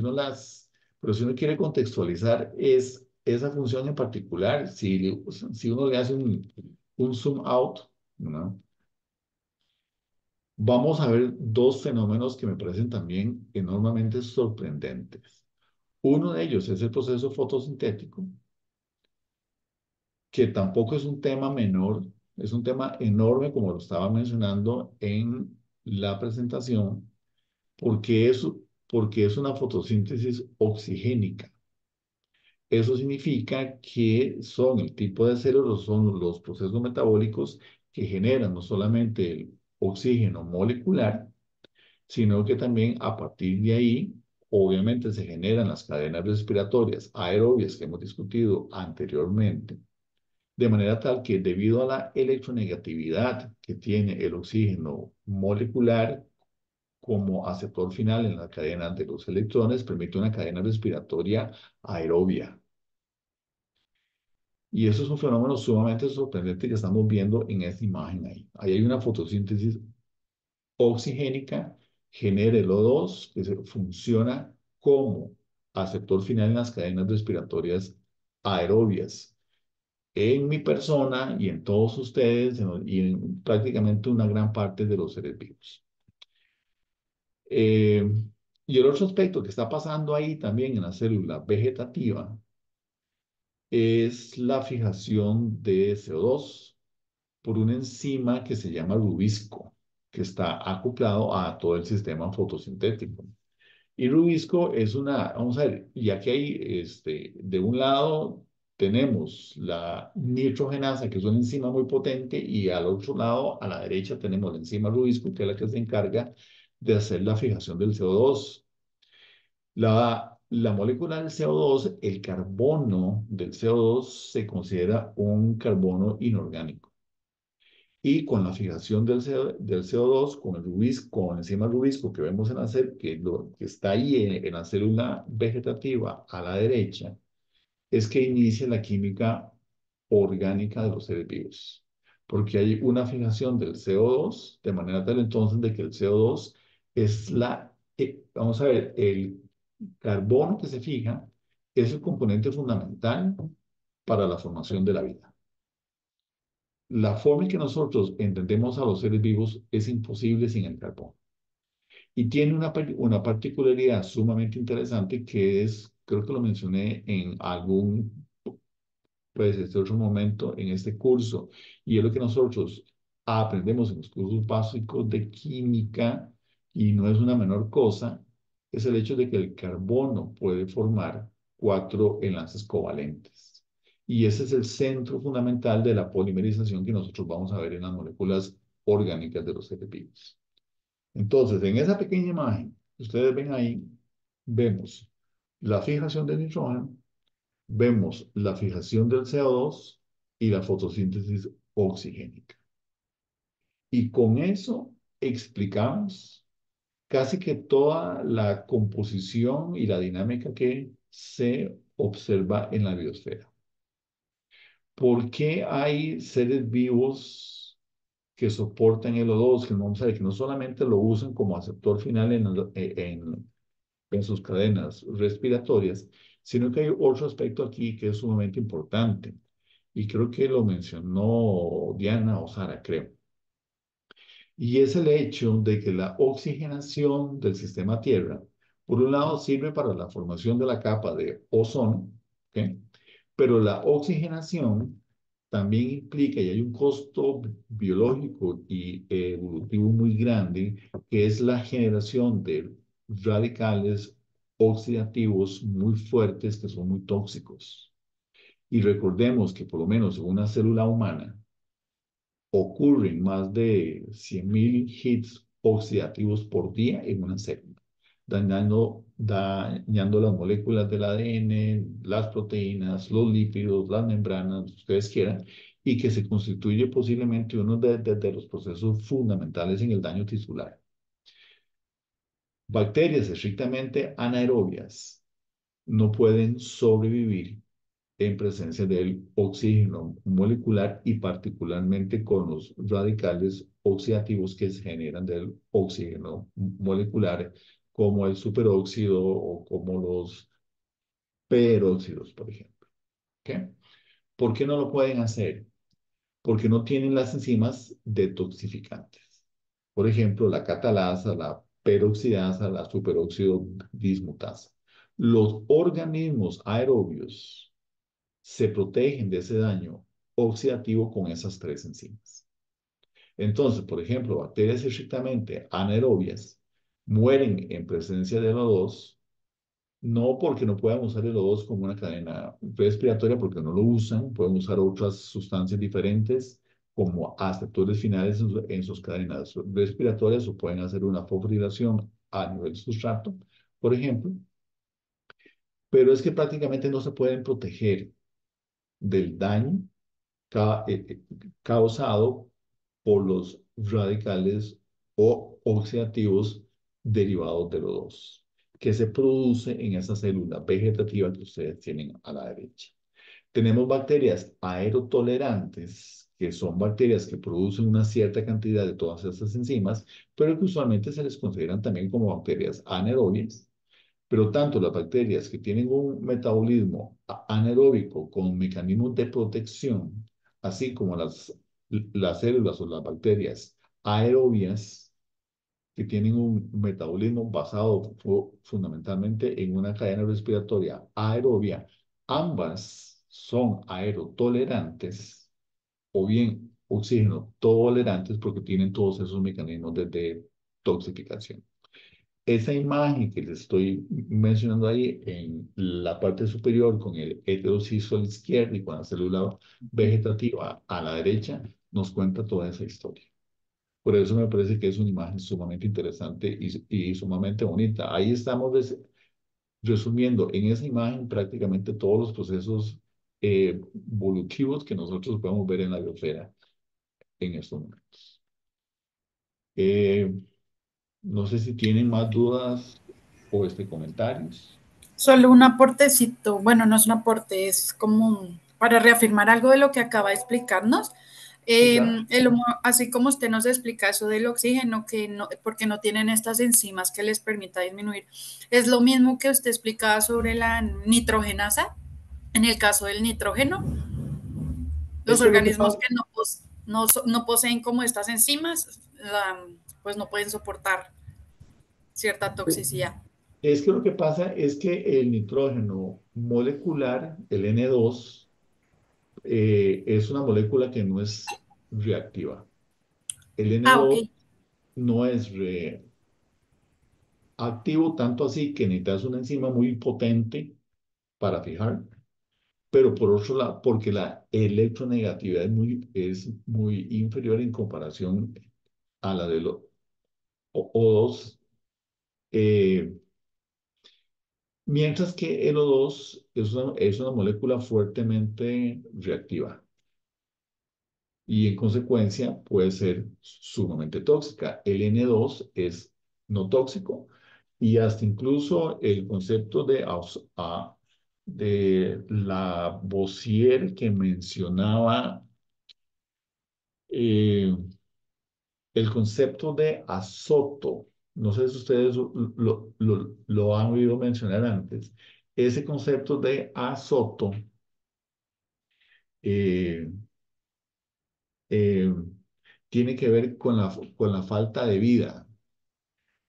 uno quiere contextualizar es esa función en particular, si uno le hace un zoom out, ¿no? Vamos a ver dos fenómenos que me parecen también enormemente sorprendentes. Uno de ellos es el proceso fotosintético, que tampoco es un tema menor, es un tema enorme, como lo estaba mencionando en la presentación, porque porque es una fotosíntesis oxigénica. Eso significa que son el tipo de células, son los procesos metabólicos que generan no solamente el oxígeno molecular, sino que también a partir de ahí, obviamente se generan las cadenas respiratorias aerobias que hemos discutido anteriormente, de manera tal que debido a la electronegatividad que tiene el oxígeno molecular como aceptor final en la cadena de los electrones, permite una cadena respiratoria aerobia. Y eso es un fenómeno sumamente sorprendente que estamos viendo en esta imagen ahí. Ahí hay una fotosíntesis oxigénica, genera el O2, que funciona como aceptor final en las cadenas respiratorias aerobias. En mi persona y en todos ustedes y en prácticamente una gran parte de los seres vivos. Eh, y el otro aspecto que está pasando ahí también en la célula vegetativa es la fijación de CO2 por una enzima que se llama rubisco, que está acoplado a todo el sistema fotosintético. Y rubisco es vamos a ver, y aquí hay, de un lado tenemos la nitrogenasa, que es una enzima muy potente, y al otro lado, a la derecha, tenemos la enzima rubisco, que es la que se encarga de hacer la fijación del CO2. La molécula del CO2, el carbono del CO2 se considera un carbono inorgánico. Y con la fijación del CO2, con el rubisco, con la enzima rubisco que vemos en la célula, que está ahí en la célula vegetativa a la derecha, es que inicia la química orgánica de los seres vivos. Porque hay una fijación del CO2, de manera tal entonces de que el CO2 es vamos a ver, el carbono que se fija es el componente fundamental para la formación de la vida. la forma en que nosotros entendemos a los seres vivos es imposible sin el carbón. Y tiene una particularidad sumamente interesante que es, creo que lo mencioné en algún, pues, este otro momento en este curso, y es lo que nosotros aprendemos en los cursos básicos de química, y no es una menor cosa, es el hecho de que el carbono puede formar 4 enlaces covalentes. Y ese es el centro fundamental de la polimerización que nosotros vamos a ver en las moléculas orgánicas de los seres vivos. Entonces, en esa pequeña imagen que ustedes ven ahí, vemos la fijación del nitrógeno, vemos la fijación del CO2 y la fotosíntesis oxigénica. Y con eso explicamos casi que toda la composición y la dinámica que se observa en la biosfera. ¿Por qué hay seres vivos que soportan el O2, que vamos a ver que no solamente lo usan como aceptor final en sus cadenas respiratorias, sino que hay otro aspecto aquí que es sumamente importante, y creo que lo mencionó Diana o Sara, creo, y es el hecho de que la oxigenación del sistema Tierra, por un lado, sirve para la formación de la capa de ozono, ¿ok? Pero la oxigenación también implica, y hay un costo biológico y evolutivo muy grande, que es la generación de radicales oxidativos muy fuertes que son muy tóxicos. Y recordemos que por lo menos en una célula humana ocurren más de 100.000 hits oxidativos por día en una célula, dañando las moléculas del ADN, las proteínas, los lípidos, las membranas, lo que ustedes quieran, y que se constituye posiblemente uno de los procesos fundamentales en el daño tisular. Bacterias estrictamente anaerobias no pueden sobrevivir en presencia del oxígeno molecular y particularmente con los radicales oxidativos que se generan del oxígeno molecular, como el superóxido o como los peróxidos, por ejemplo. ¿Okay? ¿Por qué no lo pueden hacer? Porque no tienen las enzimas detoxificantes. Por ejemplo, la catalasa, la peroxidasa, la superóxido dismutasa. Los organismos aerobios se protegen de ese daño oxidativo con esas 3 enzimas. Entonces, por ejemplo, bacterias estrictamente anaerobias mueren en presencia del O2, no porque no puedan usar el O2 como una cadena respiratoria, porque no lo usan, pueden usar otras sustancias diferentes como aceptores finales en sus cadenas respiratorias, o pueden hacer una fosforilación a nivel sustrato, por ejemplo, pero es que prácticamente no se pueden proteger del daño causado por los radicales oxidativos derivados del O2, que se produce en esa célula vegetativa que ustedes tienen a la derecha. Tenemos bacterias aerotolerantes, que son bacterias que producen una cierta cantidad de todas esas enzimas, pero que usualmente se les consideran también como bacterias anaerobias. Pero tanto las bacterias que tienen un metabolismo anaeróbico con mecanismos de protección, así como las células o las bacterias aerobias, que tienen un metabolismo basado fundamentalmente en una cadena respiratoria aerobia, ambas son aerotolerantes o bien oxígeno tolerantes porque tienen todos esos mecanismos de detoxificación. Esa imagen que les estoy mencionando ahí en la parte superior con el heterocisto a la izquierda y con la célula vegetativa a la derecha, nos cuenta toda esa historia. Por eso me parece que es una imagen sumamente interesante y sumamente bonita. Ahí estamos resumiendo en esa imagen prácticamente todos los procesos evolutivos que nosotros podemos ver en la biosfera en estos momentos. No sé si tienen más dudas o comentarios. Solo un aportecito, bueno, no es un aporte, es como para reafirmar algo de lo que acaba de explicarnos. Sí, claro. Así como usted nos explica eso del oxígeno, que no, porque no tienen estas enzimas que les permita disminuir, es lo mismo que usted explicaba sobre la nitrogenasa, en el caso del nitrógeno, los Es que lo que organismos pasa, que no, no poseen como estas enzimas, pues no pueden soportar cierta toxicidad. Es que lo que pasa es que el nitrógeno molecular, el N2, es una molécula que no es reactiva. El Ah, ok. N2 no es reactivo, tanto así que necesitas una enzima muy potente para fijar, pero por otro lado, porque la electronegatividad es muy inferior en comparación a la de los O2, eh, mientras que el O2 es una molécula fuertemente reactiva y en consecuencia puede ser sumamente tóxica. El N2 es no tóxico y hasta incluso el concepto de la Bossier que mencionaba, eh, el concepto de azoto, no sé si ustedes lo han oído mencionar antes, ese concepto de azoto eh, eh, tiene que ver con la falta de vida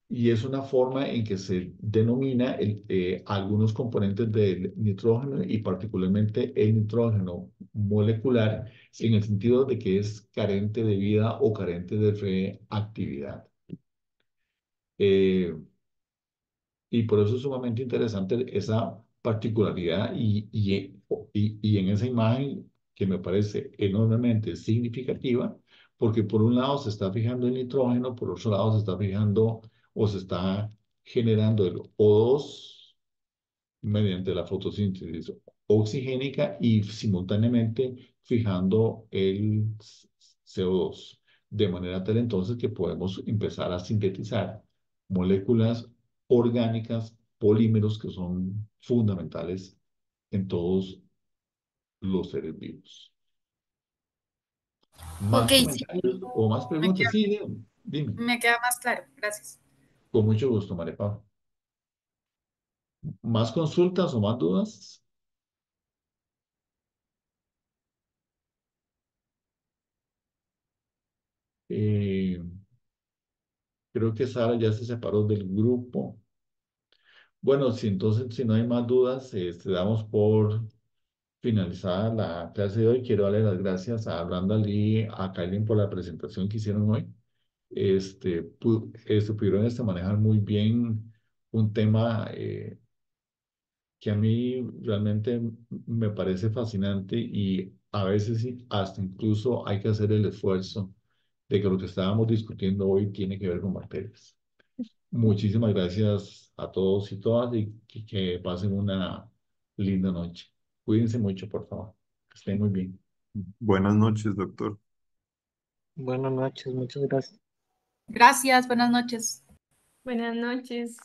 y es una forma en que se denomina algunos componentes del nitrógeno y particularmente el nitrógeno molecular en el sentido de que es carente de vida o carente de reactividad. Eh, Y por eso es sumamente interesante esa particularidad y en esa imagen que me parece enormemente significativa, porque por un lado se está fijando el nitrógeno, por otro lado se está fijando o se está generando el O2 mediante la fotosíntesis oxigénica y simultáneamente fijando el CO2. De manera tal entonces que podemos empezar a sintetizar moléculas orgánicas, polímeros que son fundamentales en todos los seres vivos. Ok, ¿Más sí, comentarios o más me preguntas? queda, Sí, dime. Dime. me queda más claro. Gracias. Con mucho gusto, María Pablo. ¿Más consultas o más dudas? Eh, Creo que Sara ya se separó del grupo. Bueno, si entonces, si no hay más dudas, damos por finalizada la clase de hoy. Quiero darle las gracias a Brenda Lee, a Kailin por la presentación que hicieron hoy. Pudieron manejar muy bien un tema que a mí realmente me parece fascinante y a veces sí, hasta incluso hay que hacer el esfuerzo de que lo que estábamos discutiendo hoy tiene que ver con bacterias. Muchísimas gracias a todos y todas y que pasen una linda noche. Cuídense mucho, por favor. Que estén muy bien. Buenas noches, doctor. Buenas noches, muchas gracias. Gracias, buenas noches. Buenas noches.